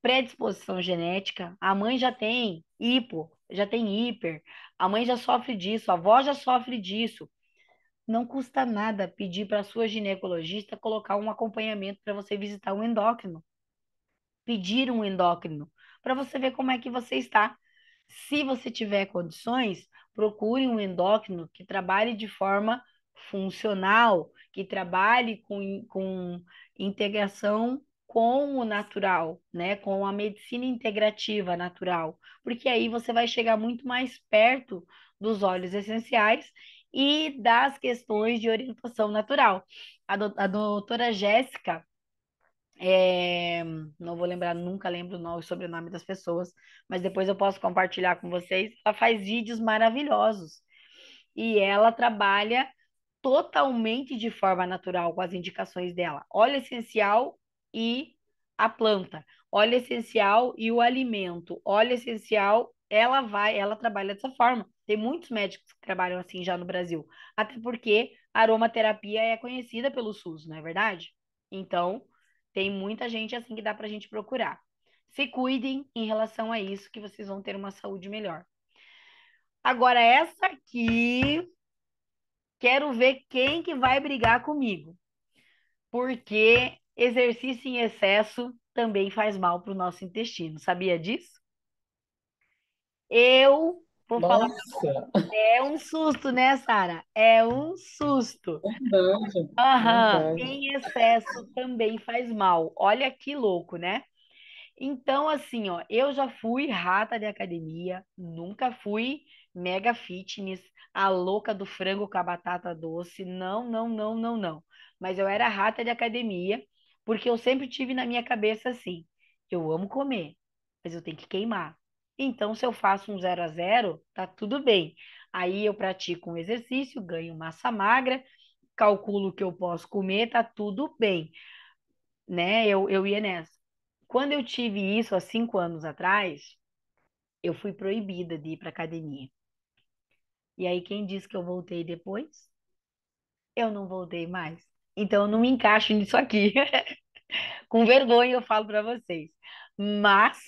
predisposição genética, a mãe já tem hipo, já tem hiper, a mãe já sofre disso, a avó já sofre disso. Não custa nada pedir para a sua ginecologista colocar um acompanhamento para você visitar um endócrino, pedir um endócrino, para você ver como é que você está. Se você tiver condições, procure um endócrino que trabalhe de forma funcional, que trabalhe com integração com o natural, né? Com a medicina integrativa natural, porque aí você vai chegar muito mais perto dos óleos essenciais e das questões de orientação natural. A doutora Jéssica, é, não vou lembrar, nunca lembro o nome, o sobrenome das pessoas, mas depois eu posso compartilhar com vocês. Ela faz vídeos maravilhosos e ela trabalha totalmente de forma natural com as indicações dela. Óleo essencial e a planta, óleo essencial e o alimento, óleo essencial, ela trabalha dessa forma. Tem muitos médicos que trabalham assim já no Brasil, até porque a aromaterapia é conhecida pelo SUS, não é verdade? Então, tem muita gente assim que dá para a gente procurar. Se cuidem em relação a isso, que vocês vão ter uma saúde melhor. Agora, essa aqui, quero ver quem que vai brigar comigo, porque exercício em excesso também faz mal para o nosso intestino. Sabia disso? Eu vou falar, Nossa, é um susto, né, Sara? É um susto. verdade, Aham, verdade. em excesso também faz mal. Olha que louco, né? Então, assim, ó, eu já fui rata de academia, nunca fui mega fitness, a louca do frango com a batata doce. Não, não, não, não, não. Mas eu era rata de academia, porque eu sempre tive na minha cabeça assim: eu amo comer, mas eu tenho que queimar. Então, se eu faço um 0 a 0, tá tudo bem. Aí eu pratico um exercício, ganho massa magra, calculo o que eu posso comer, tá tudo bem, né? Eu ia nessa. Quando eu tive isso há 5 anos atrás, eu fui proibida de ir para academia. E aí, quem disse que eu voltei depois? Eu não voltei mais. Então, eu não me encaixo nisso aqui. Com vergonha, eu falo para vocês. Mas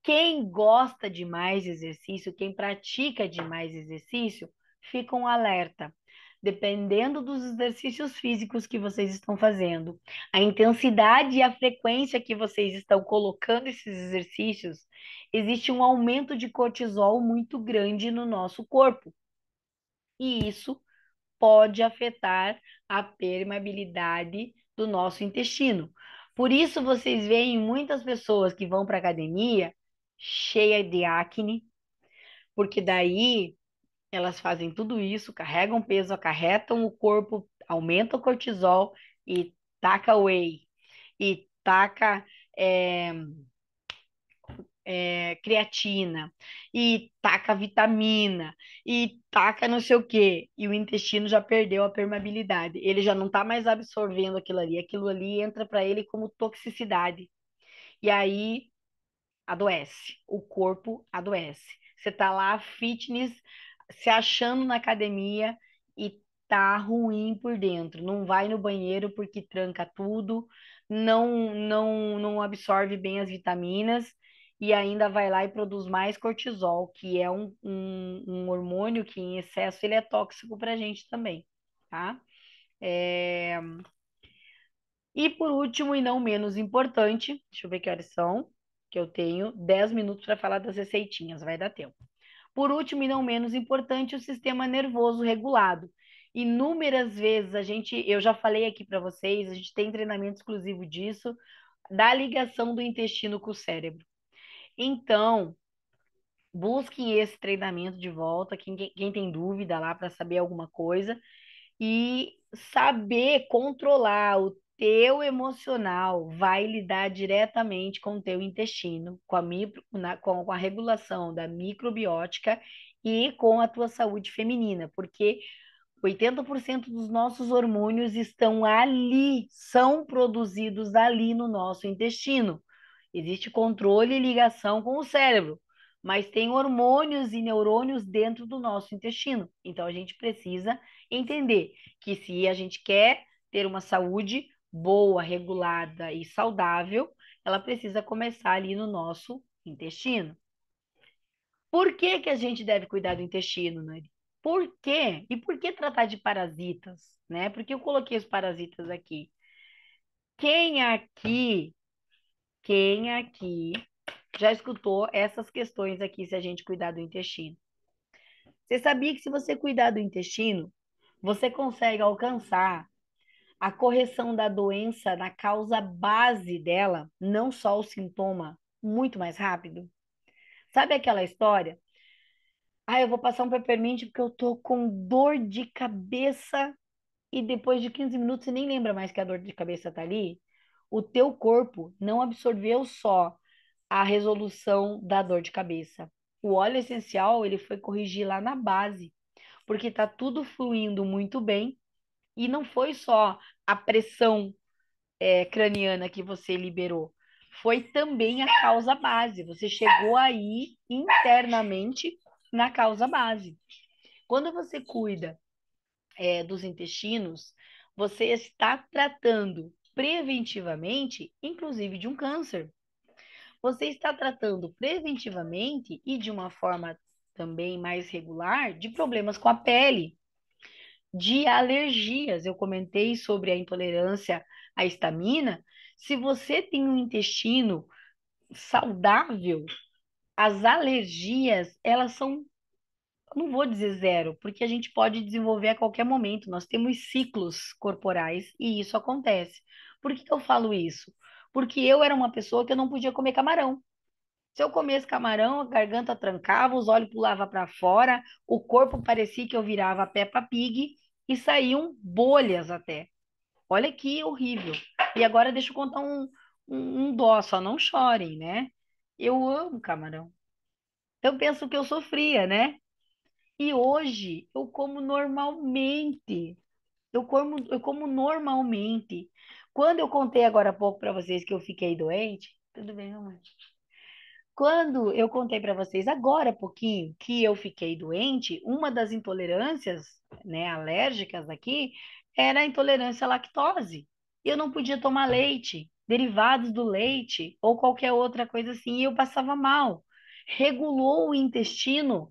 quem gosta de mais exercício, quem pratica de mais exercício, fica um alerta. Dependendo dos exercícios físicos que vocês estão fazendo, a intensidade e a frequência que vocês estão colocando esses exercícios, existe um aumento de cortisol muito grande no nosso corpo. E isso pode afetar a permeabilidade do nosso intestino. Por isso, vocês veem muitas pessoas que vão para academia cheia de acne, porque daí elas fazem tudo isso, carregam peso, acarretam o corpo, aumenta o cortisol e taca whey, e taca creatina, e taca vitamina, e taca não sei o quê, e o intestino já perdeu a permeabilidade. Ele já não está mais absorvendo aquilo ali entra para ele como toxicidade. E aí adoece, o corpo adoece. Você tá lá fitness, se achando na academia e tá ruim por dentro. Não vai no banheiro porque tranca tudo, não absorve bem as vitaminas e ainda vai lá e produz mais cortisol, que é um hormônio que em excesso ele é tóxico para a gente também, tá? É, e por último, e não menos importante, deixa eu ver que horas são, que eu tenho 10 minutos para falar das receitinhas, vai dar tempo. Por último, e não menos importante, o sistema nervoso regulado. Inúmeras vezes eu já falei aqui para vocês, a gente tem treinamento exclusivo disso, da ligação do intestino com o cérebro. Então, busquem esse treinamento de volta, quem tem dúvida lá para saber alguma coisa, e saber controlar o teu emocional vai lidar diretamente com o teu intestino, com a regulação da microbiótica e com a tua saúde feminina, porque 80% dos nossos hormônios estão ali, são produzidos ali no nosso intestino. Existe controle e ligação com o cérebro, mas tem hormônios e neurônios dentro do nosso intestino. Então a gente precisa entender que se a gente quer ter uma saúde boa, regulada e saudável, ela precisa começar ali no nosso intestino. Por que que a gente deve cuidar do intestino, né? Por quê? E por que tratar de parasitas, né? Porque eu coloquei os parasitas aqui. Quem aqui, quem aqui já escutou essas questões aqui se a gente cuidar do intestino? Você sabia que se você cuidar do intestino, você consegue alcançar a correção da doença na causa base dela, não só o sintoma, muito mais rápido? Sabe aquela história? Ah, eu vou passar um peppermint porque eu tô com dor de cabeça e depois de 15 minutos você nem lembra mais que a dor de cabeça tá ali. O teu corpo não absorveu só a resolução da dor de cabeça. O óleo essencial, ele foi corrigir lá na base, porque tá tudo fluindo muito bem e não foi só a pressão craniana que você liberou, foi também a causa base. Você chegou aí internamente na causa base. Quando você cuida dos intestinos, você está tratando preventivamente, inclusive de um câncer. Você está tratando preventivamente e de uma forma também mais regular de problemas com a pele, de alergias. Eu comentei sobre a intolerância à histamina. Se você tem um intestino saudável, as alergias, elas são, não vou dizer zero, porque a gente pode desenvolver a qualquer momento. Nós temos ciclos corporais e isso acontece. Por que eu falo isso? Porque eu era uma pessoa que eu não podia comer camarão. Se eu comesse camarão, a garganta trancava, os olhos pulavam para fora, o corpo parecia que eu virava Peppa Pig e saíam bolhas até. Olha que horrível. E agora deixa eu contar um dó, só não chorem, né? Eu amo camarão. Eu penso que eu sofria, né? E hoje eu como normalmente. Eu como normalmente. Quando eu contei agora há pouco para vocês que eu fiquei doente, tudo bem, mamãe? Quando eu contei para vocês agora há pouquinho que eu fiquei doente, uma das intolerâncias, né, alérgicas aqui era a intolerância à lactose. Eu não podia tomar leite, derivados do leite ou qualquer outra coisa assim, e eu passava mal. Regulou o intestino,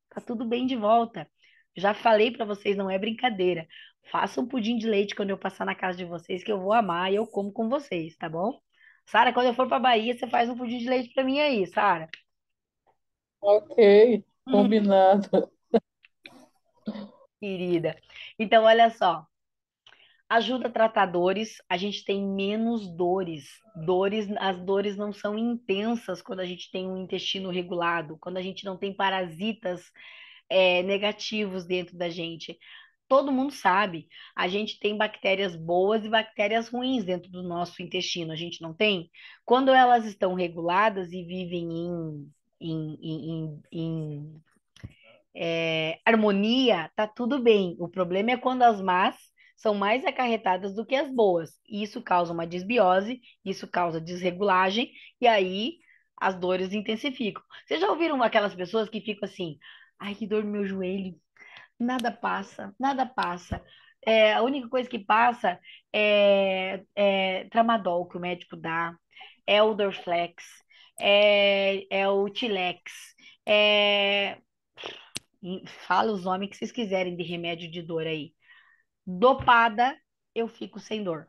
tá tudo bem de volta. Já falei para vocês, não é brincadeira. Faça um pudim de leite quando eu passar na casa de vocês, que eu vou amar e eu como com vocês, tá bom? Sara, quando eu for para Bahia, você faz um pudim de leite para mim aí, Sara. Ok, combinado. Querida. Então, olha só. Ajuda tratadores, a gente tem menos dores. As dores não são intensas quando a gente tem um intestino regulado, quando a gente não tem parasitas negativos dentro da gente. todo mundo sabe, a gente tem bactérias boas e bactérias ruins dentro do nosso intestino, a gente não tem? Quando elas estão reguladas e vivem em harmonia, tá tudo bem. O problema é quando as más são mais acarretadas do que as boas. E isso causa uma desbiose, isso causa desregulagem, e aí as dores intensificam. Vocês já ouviram aquelas pessoas que ficam assim, ai, que dor no meu joelho, nada passa, nada passa. A única coisa que passa é tramadol que o médico dá, é o Dorflex, é o Tilex, é, fala os nomes que vocês quiserem de remédio de dor aí. Dopada, eu fico sem dor.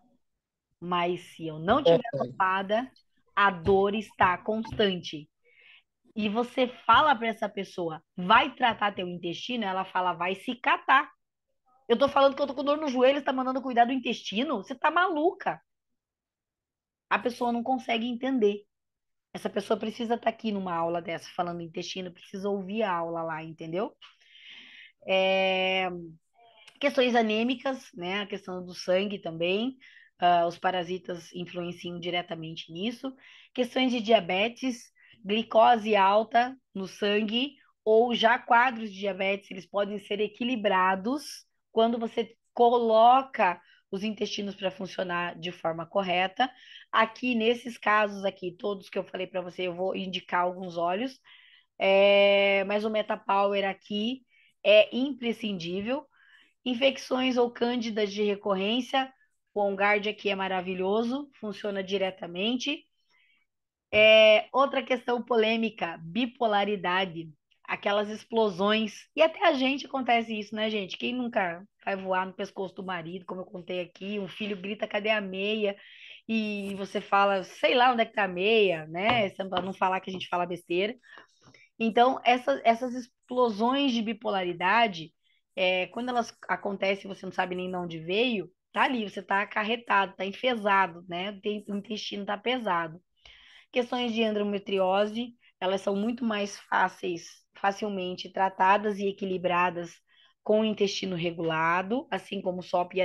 Mas se eu não tiver Verdade. dopada, a dor está constante. E você fala para essa pessoa, vai tratar teu intestino, ela fala, vai se catar. Eu tô falando que eu tô com dor no joelho, você tá mandando cuidar do intestino? Você tá maluca. A pessoa não consegue entender. Essa pessoa precisa estar aqui numa aula dessa, falando intestino, precisa ouvir a aula lá, entendeu? É, questões anêmicas, né? A questão do sangue também, os parasitas influenciam diretamente nisso. Questões de diabetes, glicose alta no sangue, ou já quadros de diabetes, eles podem ser equilibrados quando você coloca os intestinos para funcionar de forma correta. Aqui, nesses casos aqui, todos que eu falei para você, eu vou indicar alguns óleos, mas o Metapower aqui é imprescindível. Infecções ou cândidas de recorrência, o OnGuard aqui é maravilhoso, funciona diretamente. Outra questão polêmica, bipolaridade, aquelas explosões. E até a gente acontece isso, né, gente? Quem nunca vai voar no pescoço do marido, como eu contei aqui, um filho grita, cadê a meia? E você fala, sei lá onde é que tá a meia, né? Para não falar que a gente fala besteira. Então, essas explosões de bipolaridade, quando elas acontecem, você não sabe nem de onde veio, tá ali, você tá acarretado, tá enfesado, né? O intestino tá pesado. Questões de endometriose, elas são muito mais facilmente tratadas e equilibradas com o intestino regulado, assim como SOP e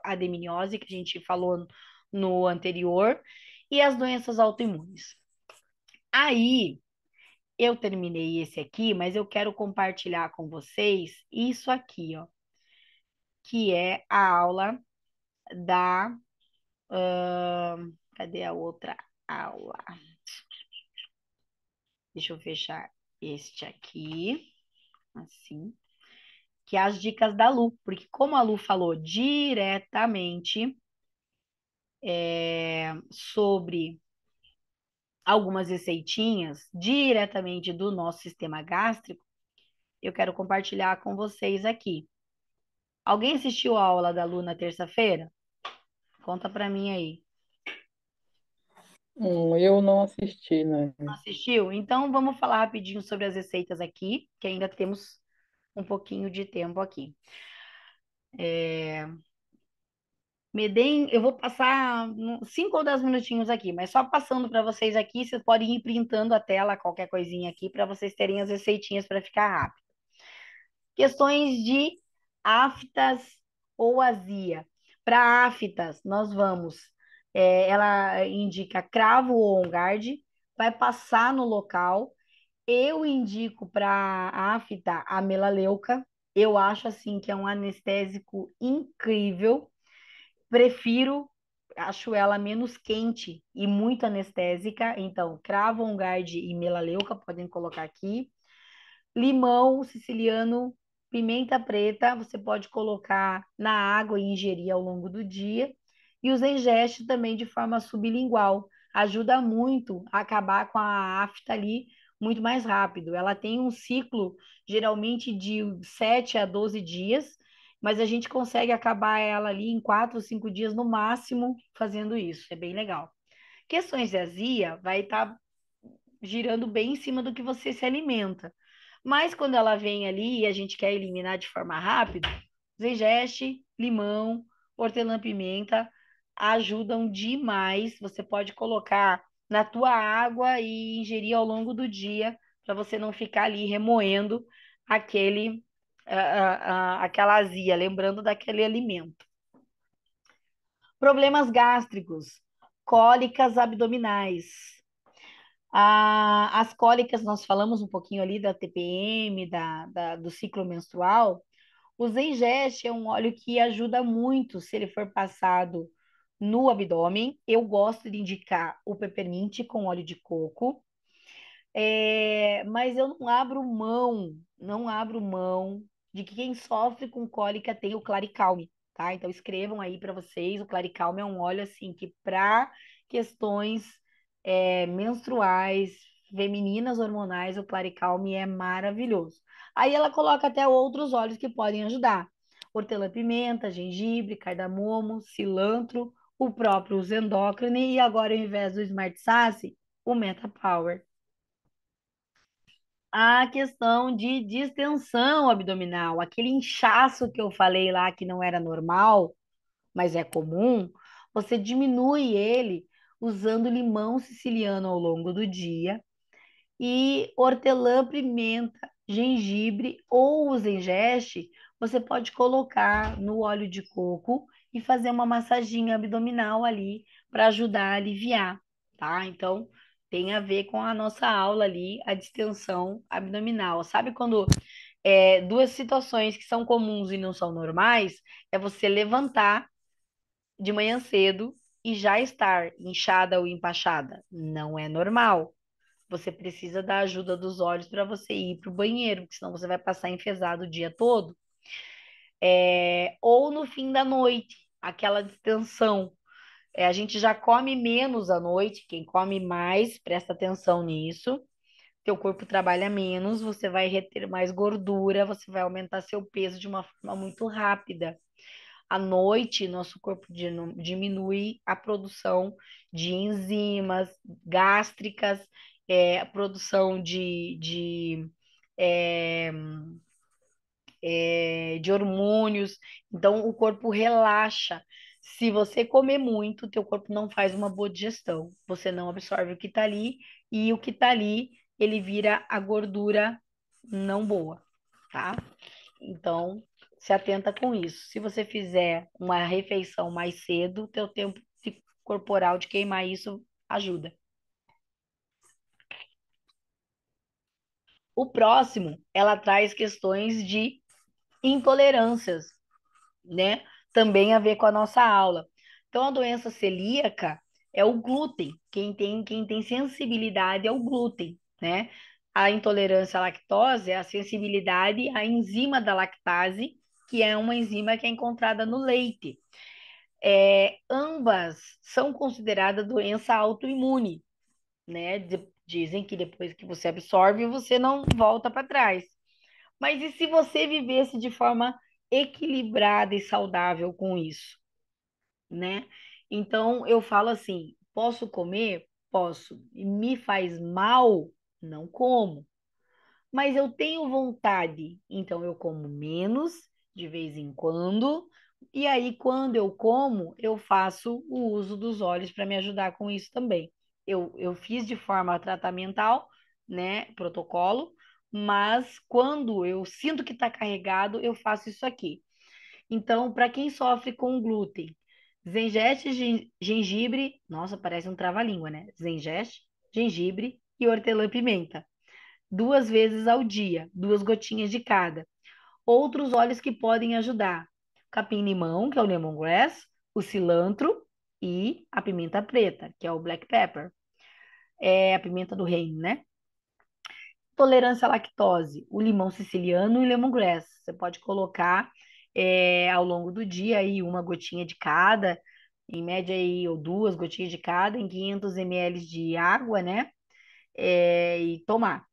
ademiniose, que a gente falou no anterior, e as doenças autoimunes. Aí, eu terminei esse aqui, mas eu quero compartilhar com vocês isso aqui, ó, que é a aula da. Cadê a outra aula? Deixa eu fechar este aqui, assim, que é as dicas da Lu, porque como a Lu falou diretamente sobre algumas receitinhas diretamente do nosso sistema gástrico, eu quero compartilhar com vocês aqui. Alguém assistiu a aula da Lu na terça-feira? Conta para mim aí. Eu não assisti, né? Assistiu? Então vamos falar rapidinho sobre as receitas aqui, que ainda temos um pouquinho de tempo aqui. Me deem, eu vou passar 5 ou 10 minutinhos aqui, mas só passando para vocês aqui, vocês podem ir printando a tela, qualquer coisinha aqui, para vocês terem as receitinhas para ficar rápido. Questões de aftas ou azia. Para aftas, nós vamos, ela indica cravo ou on guard, vai passar no local. Eu indico para afta a melaleuca. Eu acho assim que é um anestésico incrível. Prefiro, acho ela menos quente e muito anestésica. Então, cravo, on guard e melaleuca podem colocar aqui. Limão siciliano, pimenta preta, você pode colocar na água e ingerir ao longo do dia. E os ingeste também de forma sublingual. Ajuda muito a acabar com a afta ali muito mais rápido. Ela tem um ciclo geralmente de 7 a 12 dias, mas a gente consegue acabar ela ali em 4 ou 5 dias no máximo fazendo isso. É bem legal. Questões de azia vai estar girando bem em cima do que você se alimenta. Mas quando ela vem ali e a gente quer eliminar de forma rápida, zengeste, limão, hortelã-pimenta ajudam demais. Você pode colocar na tua água e ingerir ao longo do dia para você não ficar ali remoendo aquele aquela azia, lembrando daquele alimento. Problemas gástricos, cólicas abdominais. As cólicas, nós falamos um pouquinho ali da TPM, do ciclo menstrual. O Zengeste é um óleo que ajuda muito se ele for passado no abdômen. Eu gosto de indicar o peppermint com óleo de coco. Mas eu não abro mão de que quem sofre com cólica tem o Claricalme, tá? Então escrevam aí para vocês, o Claricalme é um óleo assim que para questões menstruais, femininas, hormonais, o Claricalme é maravilhoso. Aí ela coloca até outros óleos que podem ajudar. Hortelã-pimenta, gengibre, cardamomo, cilantro, o próprio Zendócrine e agora ao invés do Smart Sasse, o Meta Power. A questão de distensão abdominal, aquele inchaço que eu falei lá que não era normal, mas é comum, você diminui ele usando limão siciliano ao longo do dia e hortelã, pimenta, gengibre ou o zengeste, você pode colocar no óleo de coco e fazer uma massaginha abdominal ali para ajudar a aliviar, tá? Então, tem a ver com a nossa aula ali, a distensão abdominal. Sabe quando duas situações que são comuns e não são normais, é você levantar de manhã cedo e já estar inchada ou empachada. Não é normal. Você precisa da ajuda dos olhos para você ir para o banheiro, porque senão você vai passar enfesado o dia todo. Ou no fim da noite, aquela distensão. A gente já come menos à noite, quem come mais, presta atenção nisso. Teu corpo trabalha menos, você vai reter mais gordura, você vai aumentar seu peso de uma forma muito rápida. À noite, nosso corpo diminui a produção de enzimas gástricas, a produção é, de hormônios. Então, o corpo relaxa. Se você comer muito, teu corpo não faz uma boa digestão. Você não absorve o que está ali e o que está ali, ele vira a gordura não boa, tá? Então, se atenta com isso. Se você fizer uma refeição mais cedo, teu tempo corporal de queimar isso ajuda. O próximo, ela traz questões de intolerâncias, né? Também a ver com a nossa aula. Então, a doença celíaca é o glúten. Quem tem sensibilidade é o glúten, né? A intolerância à lactose é a sensibilidade à enzima da lactase, que é uma enzima que é encontrada no leite. Ambas são consideradas doença autoimune, né? Dizem que depois que você absorve, você não volta para trás. Mas e se você vivesse de forma equilibrada e saudável com isso, né? Então eu falo assim: posso comer? Posso. E me faz mal? Não como. Mas eu tenho vontade, então eu como menos de vez em quando. E aí, quando eu como, eu faço o uso dos óleos para me ajudar com isso também. Eu fiz de forma tratamental, né? Protocolo, mas quando eu sinto que está carregado, eu faço isso aqui. Então, para quem sofre com glúten, zengeste, gengibre, nossa, parece um trava-língua, né? Zengeste, gengibre e hortelã-pimenta. 2 vezes ao dia, 2 gotinhas de cada. Outros óleos que podem ajudar: capim-limão, que é o lemongrass, o cilantro e a pimenta preta, que é o black pepper, é a pimenta do reino, né? Tolerância à lactose, o limão siciliano e o lemongrass. Você pode colocar ao longo do dia aí 1 gotinha de cada, em média aí, ou 2 gotinhas de cada, em 500 ml de água, né? E tomar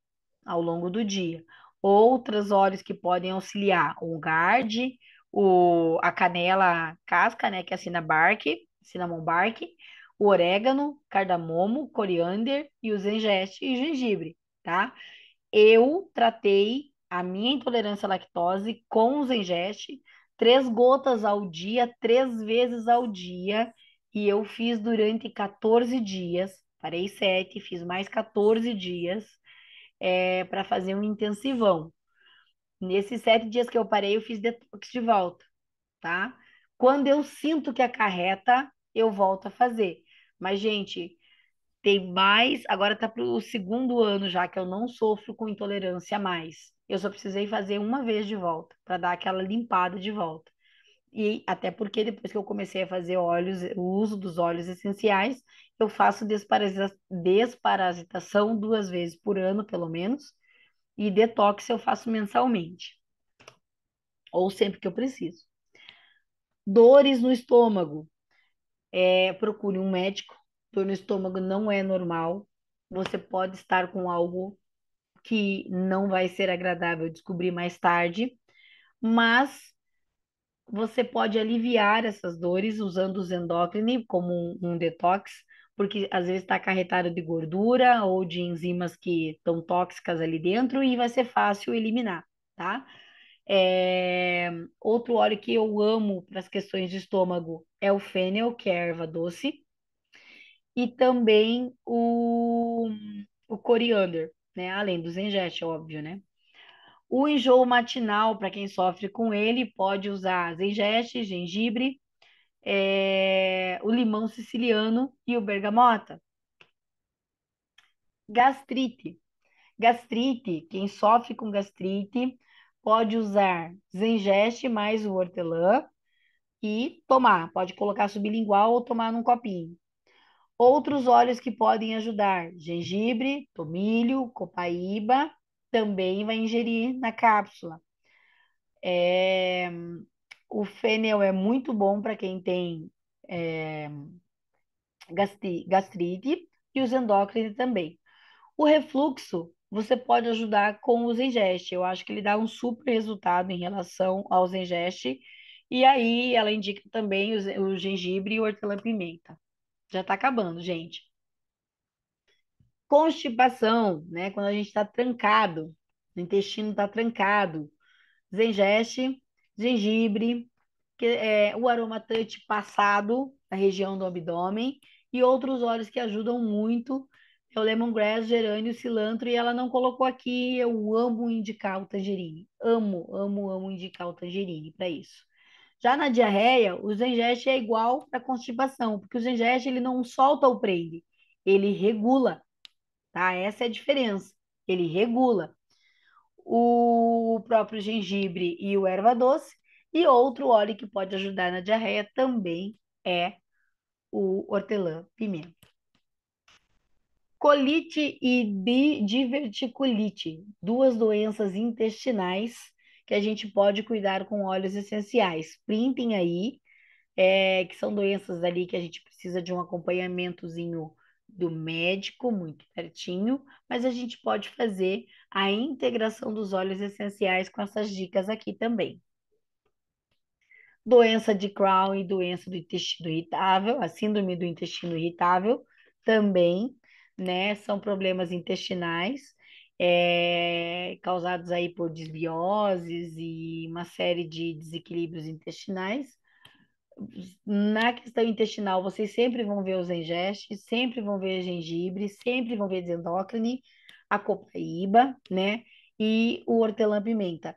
ao longo do dia. Outros óleos que podem auxiliar: o gard, a canela casca, né, que é a cinnamon bark, o orégano, cardamomo, coriander e o zengeste e gengibre, tá? Eu tratei a minha intolerância à lactose com o Zengeste, 3 gotas ao dia, 3 vezes ao dia, e eu fiz durante 14 dias. Parei 7, fiz mais 14 dias para fazer um intensivão. Nesses 7 dias que eu parei, eu fiz detox de volta, tá? Quando eu sinto que acarreta, eu volto a fazer. Mas, gente, tem mais. Agora tá pro segundo ano já que eu não sofro com intolerância mais. Eu só precisei fazer uma vez de volta, para dar aquela limpada de volta. E até porque depois que eu comecei a fazer óleos, o uso dos óleos essenciais, eu faço desparasitação 2 vezes por ano, pelo menos, e detox eu faço mensalmente, ou sempre que eu preciso. Dores no estômago, procure um médico. Dor no estômago não é normal. Você pode estar com algo que não vai ser agradável descobrir mais tarde, mas você pode aliviar essas dores usando os endócrine como um detox, porque às vezes está acarretado de gordura ou de enzimas que estão tóxicas ali dentro e vai ser fácil eliminar, tá? É, outro óleo que eu amo para as questões de estômago é o fênel, que é a erva doce, e também o coriander, né? Além dos zengeste, óbvio, né? O enjoo matinal, para quem sofre com ele, pode usar zengeste, gengibre, o limão siciliano e o bergamota. Gastrite. Gastrite, quem sofre com gastrite pode usar zengeste mais o hortelã e tomar. Pode colocar sublingual ou tomar num copinho. Outros óleos que podem ajudar: gengibre, tomilho, copaíba, também vai ingerir na cápsula. É, o fênel é muito bom para quem tem gastrite e os endócrinos também. O refluxo, você pode ajudar com o Zengeste. Eu acho que ele dá um super resultado em relação ao Zengeste. E aí ela indica também o gengibre e o hortelã-pimenta. Já tá acabando, gente. Constipação, né? Quando a gente está trancado, o intestino está trancado. Zengeste, gengibre, o aromatante passado na região do abdômen e outros óleos que ajudam muito é o lemongrass, gerânio, cilantro e ela não colocou aqui. Eu amo indicar o tangerine, amo, amo, amo indicar o tangerine para isso. Já na diarreia, o zengeste é igual para constipação, porque o zengeste ele não solta ou prende, ele regula, tá? Essa é a diferença. Ele regula o próprio gengibre e o erva doce. E outro óleo que pode ajudar na diarreia também é o hortelã-pimenta. Colite e diverticulite, duas doenças intestinais que a gente pode cuidar com óleos essenciais. Printem aí, que são doenças ali que a gente precisa de um acompanhamentozinho do médico, muito pertinho, mas a gente pode fazer a integração dos óleos essenciais com essas dicas aqui também. Doença de Crohn e doença do intestino irritável, a síndrome do intestino irritável também, né? São problemas intestinais, causados aí por desbioses e uma série de desequilíbrios intestinais. Na questão intestinal, vocês sempre vão ver os engestes, sempre vão ver gengibre, sempre vão ver desendócrine, a copaíba, né? E o hortelã-pimenta.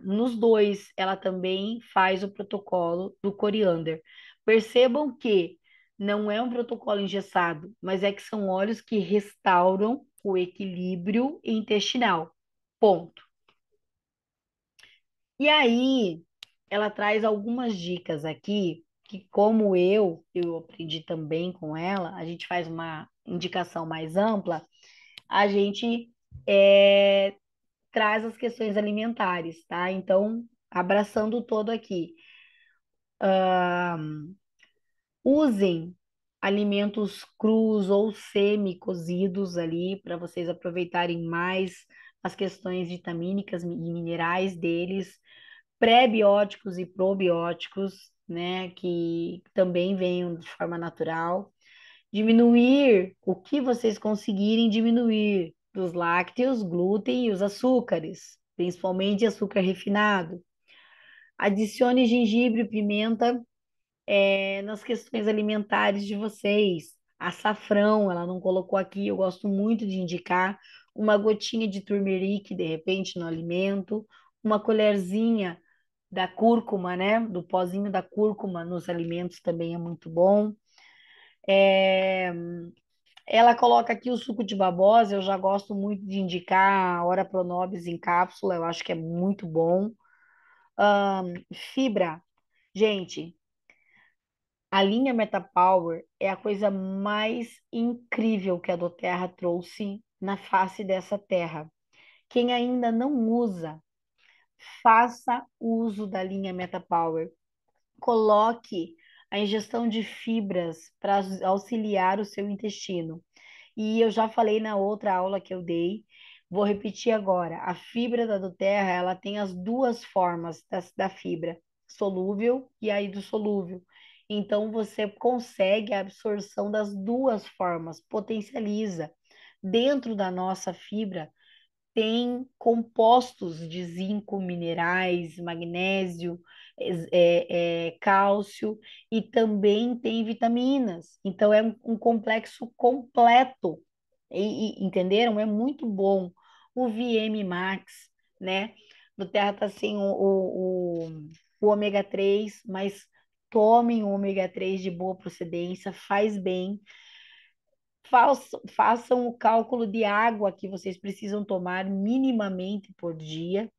Nos dois, ela também faz o protocolo do coriander. Percebam que não é um protocolo engessado, mas é que são óleos que restauram o equilíbrio intestinal. Ponto. E aí, ela traz algumas dicas aqui que, como eu aprendi também com ela, a gente faz uma indicação mais ampla, a gente traz as questões alimentares, tá? Então, abraçando todo aqui. Usem alimentos crus ou semi-cozidos ali para vocês aproveitarem mais as questões vitamínicas e minerais deles, pré-bióticos e probióticos, né, que também venham de forma natural. Diminuir o que vocês conseguirem diminuir dos lácteos, glúten e os açúcares, principalmente açúcar refinado. Adicione gengibre e pimenta nas questões alimentares de vocês. Açafrão, ela não colocou aqui, eu gosto muito de indicar uma gotinha de turmeric, de repente, no alimento, uma colherzinha da cúrcuma, né? Do pozinho da cúrcuma nos alimentos também é muito bom. É, ela coloca aqui o suco de babosa, eu já gosto muito de indicar a Ora Pronobis em cápsula, eu acho que é muito bom. Fibra, gente, a linha Metapower é a coisa mais incrível que a doTERRA trouxe na face dessa terra. Quem ainda não usa, faça uso da linha Metapower. Coloque a ingestão de fibras para auxiliar o seu intestino. E eu já falei na outra aula que eu dei, vou repetir agora. A fibra da doTERRA, ela tem as duas formas da fibra, solúvel e a hidrossolúvel. Então, você consegue a absorção das duas formas, potencializa. Dentro da nossa fibra, tem compostos de zinco, minerais, magnésio, cálcio e também tem vitaminas. Então é um complexo completo. Entenderam? É muito bom. O VM Max, né? Do Terra tá sem o ômega 3, mas tomem o ômega 3 de boa procedência, faz bem. Façam o cálculo de água que vocês precisam tomar minimamente por dia.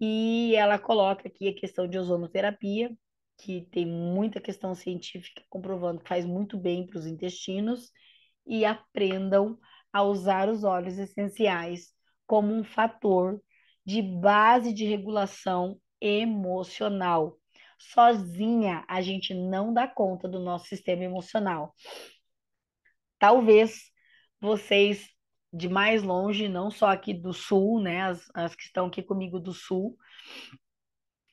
E ela coloca aqui a questão de ozonoterapia, que tem muita questão científica comprovando que faz muito bem para os intestinos. E aprendam a usar os óleos essenciais como um fator de base de regulação emocional. Sozinha, a gente não dá conta do nosso sistema emocional. Talvez vocês de mais longe, não só aqui do sul, né, as que estão aqui comigo do sul,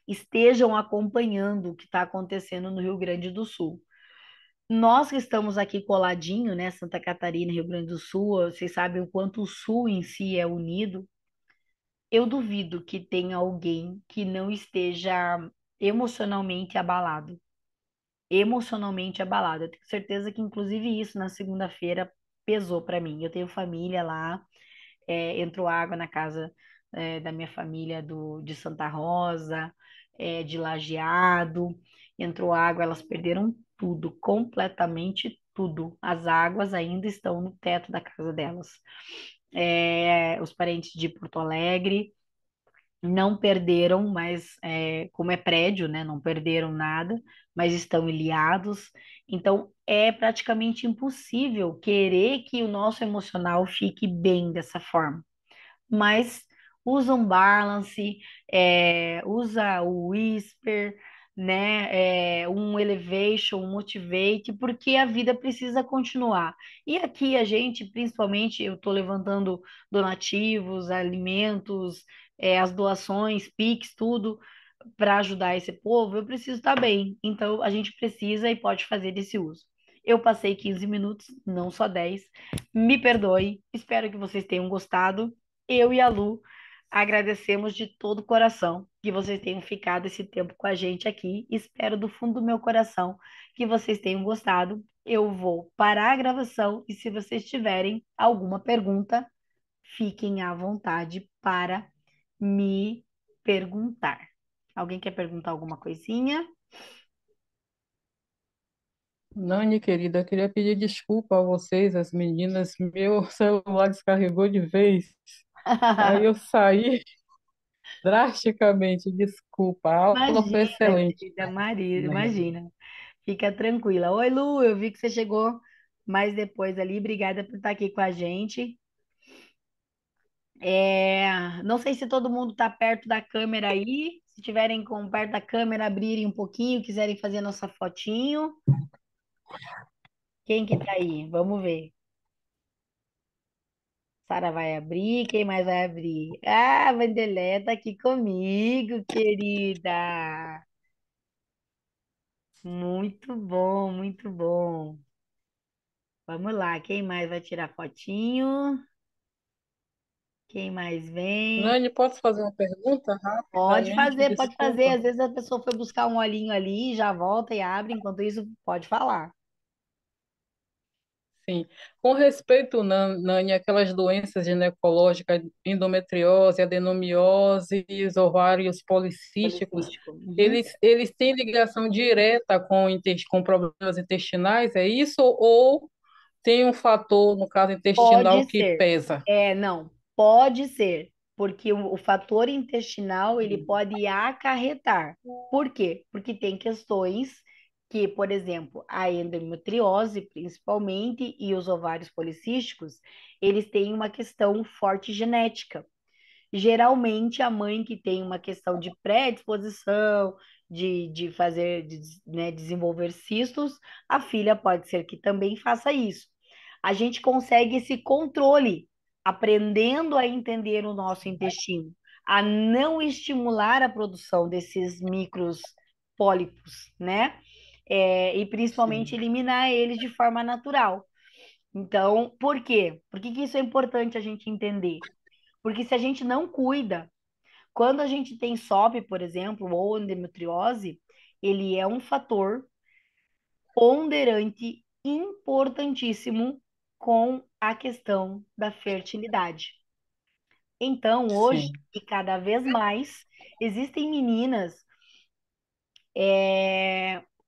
estejam acompanhando o que está acontecendo no Rio Grande do Sul. Nós que estamos aqui coladinho, né, Santa Catarina, Rio Grande do Sul, vocês sabem o quanto o Sul em si é unido. Eu duvido que tenha alguém que não esteja emocionalmente abalado. Emocionalmente abalado. Eu tenho certeza que, inclusive, isso na segunda-feira pesou para mim. Eu tenho família lá, entrou água na casa da minha família de Santa Rosa, de Lajeado, entrou água, elas perderam tudo, completamente tudo. As águas ainda estão no teto da casa delas. Os parentes de Porto Alegre não perderam, mas como é prédio, né, não perderam nada, mas estão ilhados. Então, é praticamente impossível querer que o nosso emocional fique bem dessa forma, mas usa um balance, usa o whisper, né, um elevation, um motivate, porque a vida precisa continuar. E aqui a gente, principalmente, eu estou levantando donativos, alimentos, as doações, Pix, tudo para ajudar esse povo, eu preciso estar bem. Então, a gente precisa e pode fazer desse uso. Eu passei 15 minutos, não só 10. Me perdoe. Espero que vocês tenham gostado. Eu e a Lu agradecemos de todo o coração que vocês tenham ficado esse tempo com a gente aqui. Espero do fundo do meu coração que vocês tenham gostado. Eu vou parar a gravação e se vocês tiverem alguma pergunta, fiquem à vontade para me perguntar. Alguém quer perguntar alguma coisinha? Nani, querida, eu queria pedir desculpa a vocês, as meninas. Meu celular descarregou de vez. Aí eu saí drasticamente. Desculpa. A aula foi Imagina, excelente, querida Maria, mesmo. imagina. Fica tranquila. Oi, Lu, eu vi que você chegou mais depois ali. Obrigada por estar aqui com a gente. Não sei se todo mundo está perto da câmera aí. Se tiverem com perto da câmera, abrirem um pouquinho, quiserem fazer nossa fotinho. Quem que tá aí? Vamos ver. Sara vai abrir, quem mais vai abrir? Ah, a Vandelé tá aqui comigo, querida. Muito bom, muito bom. Vamos lá, quem mais vai tirar fotinho? Quem mais vem? Nani, posso fazer uma pergunta Pode rapidamente? fazer, pode fazer. Desculpa. Às vezes a pessoa foi buscar um olhinho ali, já volta e abre. Enquanto isso, pode falar. sim. Com respeito, Nani, aquelas doenças ginecológicas, endometriose, adenomiose, os ovários policísticos, Policístico. Uhum. eles têm ligação direta com problemas intestinais, é isso? Ou tem um fator, no caso intestinal, Pode que ser. pesa? Não, pode ser, porque o fator intestinal ele pode acarretar. Por quê? Porque tem questões que, por exemplo, a endometriose, principalmente, e os ovários policísticos, eles têm uma questão forte genética. Geralmente, a mãe que tem uma questão de predisposição, de fazer, né, desenvolver cistos, a filha pode ser que também faça isso. A gente consegue esse controle, aprendendo a entender o nosso intestino, a não estimular a produção desses micros pólipos, né? E principalmente Sim, eliminar eles de forma natural. Então, por quê? Por que que isso é importante a gente entender? Porque se a gente não cuida, quando a gente tem SOP, por exemplo, ou endometriose, ele é um fator ponderante importantíssimo com a questão da fertilidade. Então, hoje, sim, e cada vez mais, existem meninas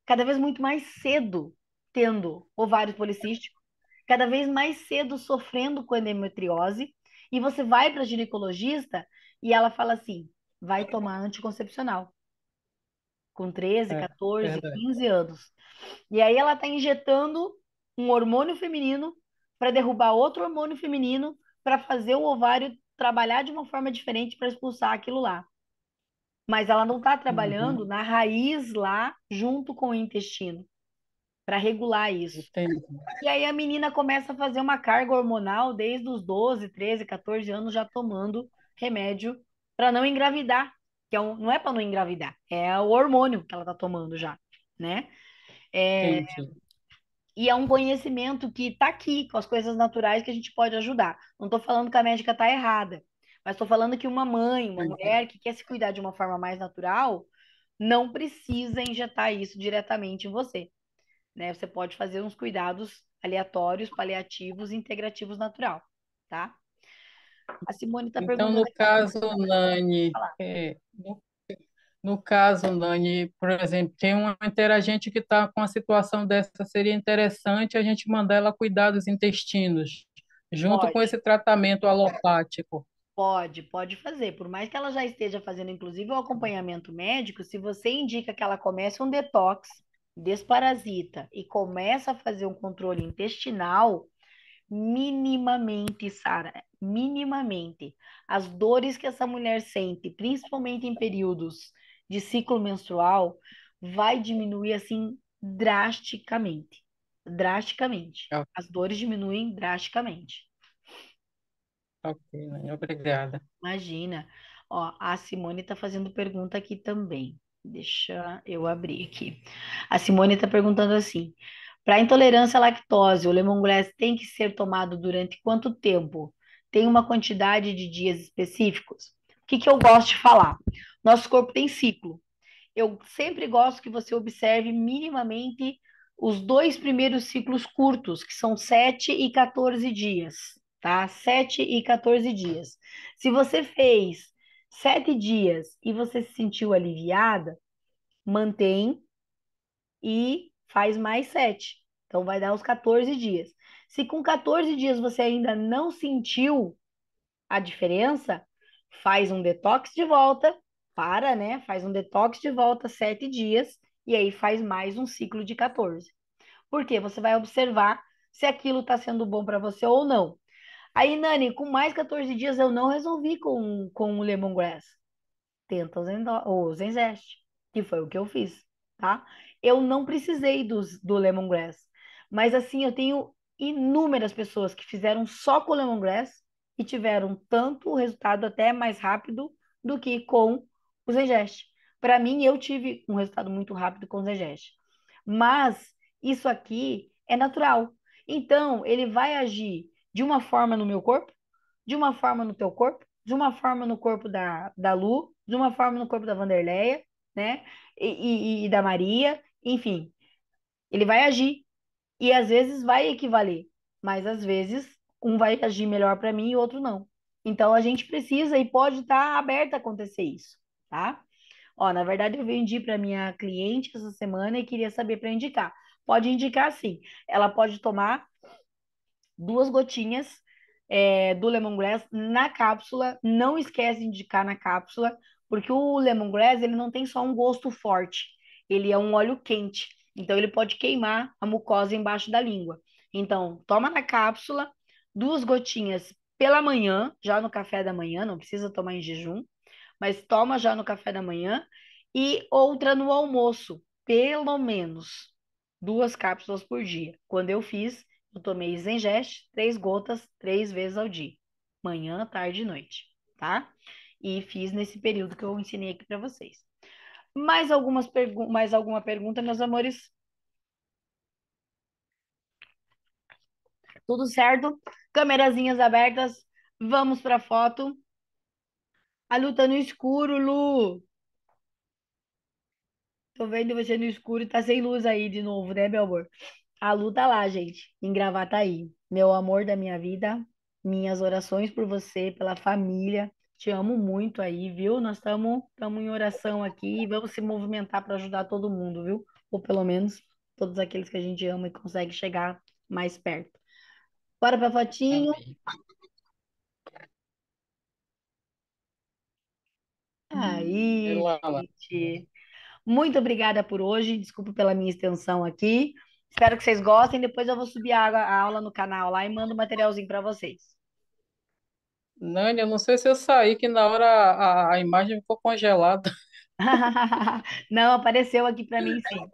cada vez muito mais cedo tendo ovário policístico, cada vez mais cedo sofrendo com endometriose, e você vai para a ginecologista e ela fala assim: vai tomar anticoncepcional com 13, é 14, verdade. 15 anos. E aí ela está injetando um hormônio feminino para derrubar outro hormônio feminino para fazer o ovário trabalhar de uma forma diferente para expulsar aquilo lá. Mas ela não está trabalhando Uhum, na raiz lá junto com o intestino para regular isso. entendi. E aí a menina começa a fazer uma carga hormonal desde os 12, 13, 14 anos já tomando remédio para não engravidar, que não é para não engravidar, é o hormônio que ela está tomando já, né? É, Entendi. e é um conhecimento que está aqui, com as coisas naturais que a gente pode ajudar. Não estou falando que a médica está errada, mas estou falando que uma mãe, uma mulher que quer se cuidar de uma forma mais natural, não precisa injetar isso diretamente em você, né? Você pode fazer uns cuidados aleatórios, paliativos, integrativos natural, tá? A Simone está Então, perguntando no aqui, ó. caso, Nani, Falar. no caso, Nani, por exemplo, tem uma interagente que está com uma situação dessa, seria interessante a gente mandar ela cuidar dos intestinos, junto com Pode, esse tratamento alopático. pode fazer. Por mais que ela já esteja fazendo, inclusive, o acompanhamento médico, se você indica que ela comece um detox, desparasita e começa a fazer um controle intestinal, minimamente, Sara, minimamente, as dores que essa mulher sente, principalmente em períodos de ciclo menstrual, vai diminuir assim drasticamente. Drasticamente. Ok, As dores diminuem drasticamente. ok, Nani, obrigada. Imagina. Ó, a Simone está fazendo pergunta aqui também. Deixa eu abrir aqui. A Simone está perguntando assim: para intolerância à lactose, o lemongrass tem que ser tomado durante quanto tempo? Tem uma quantidade de dias específicos? O que que eu gosto de falar? Nosso corpo tem ciclo. Eu sempre gosto que você observe minimamente os dois primeiros ciclos curtos, que são 7 e 14 dias, tá? 7 e 14 dias. Se você fez 7 dias e você se sentiu aliviada, mantém e faz mais 7. Então vai dar os 14 dias. Se com 14 dias você ainda não sentiu a diferença, faz um detox de volta, para, né? Faz um detox de volta 7 dias e aí faz mais um ciclo de 14. Por quê? Você vai observar se aquilo está sendo bom para você ou não. Aí, Nani, com mais 14 dias eu não resolvi com o lemongrass. Tenta o Zenzeste, que foi o que eu fiz, tá? Eu não precisei do lemongrass, mas assim, eu tenho inúmeras pessoas que fizeram só com o lemongrass e tiveram tanto o resultado até mais rápido do que com o Zengeste. Para mim, eu tive um resultado muito rápido com o Zengeste. Mas isso aqui é natural. Então, ele vai agir de uma forma no meu corpo, de uma forma no teu corpo, de uma forma no corpo da Lu, de uma forma no corpo da Vanderleia, né? E da Maria, enfim, ele vai agir e às vezes vai equivaler. mas às vezes um vai agir melhor para mim e outro não. Então a gente precisa e pode estar aberto a acontecer isso, tá? Ó, na verdade eu vendi para minha cliente essa semana e queria saber para indicar. Pode indicar sim. Ela pode tomar 2 gotinhas do lemongrass na cápsula. Não esquece de indicar na cápsula, porque o lemongrass ele não tem só um gosto forte, ele é um óleo quente, então ele pode queimar a mucosa embaixo da língua. Então, toma na cápsula, 2 gotinhas pela manhã, já no café da manhã, não precisa tomar em jejum, mas toma já no café da manhã e outra no almoço, pelo menos 2 cápsulas por dia. Quando eu fiz, eu tomei Zengest, 3 gotas, 3 vezes ao dia, manhã, tarde e noite, tá? E fiz nesse período que eu ensinei aqui para vocês. Mais alguma pergunta, meus amores? Tudo certo? Câmerazinhas abertas. Vamos para a foto. A Lu tá no escuro, Lu. Tô vendo você no escuro e tá sem luz aí de novo, né, meu amor? A Lu tá lá, gente, em Gravataí. Meu amor da minha vida, minhas orações por você, pela família. Te amo muito aí, viu? Nós estamos em oração aqui e vamos se movimentar para ajudar todo mundo, viu? Ou pelo menos todos aqueles que a gente ama e consegue chegar mais perto. Bora pra fotinho. Amém. Aí, Ilana, gente. Muito obrigada por hoje. Desculpa pela minha extensão aqui. Espero que vocês gostem. Depois eu vou subir a aula no canal lá e mando o materialzinho para vocês. Nani, eu não sei se eu saí, que na hora a imagem ficou congelada. Não, apareceu aqui para mim sim.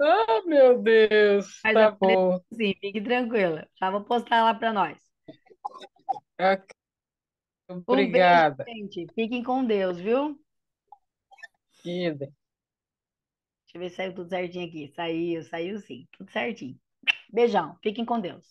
Ah, meu Deus, Mas tá apareceu bom. sim, fique tranquila. Já vou postar lá para nós. Ah, Um beijo, obrigada. gente. Fiquem com Deus, viu? Ida. Deixa eu ver se saiu tudo certinho aqui. Saiu sim. Tudo certinho. Beijão. Fiquem com Deus.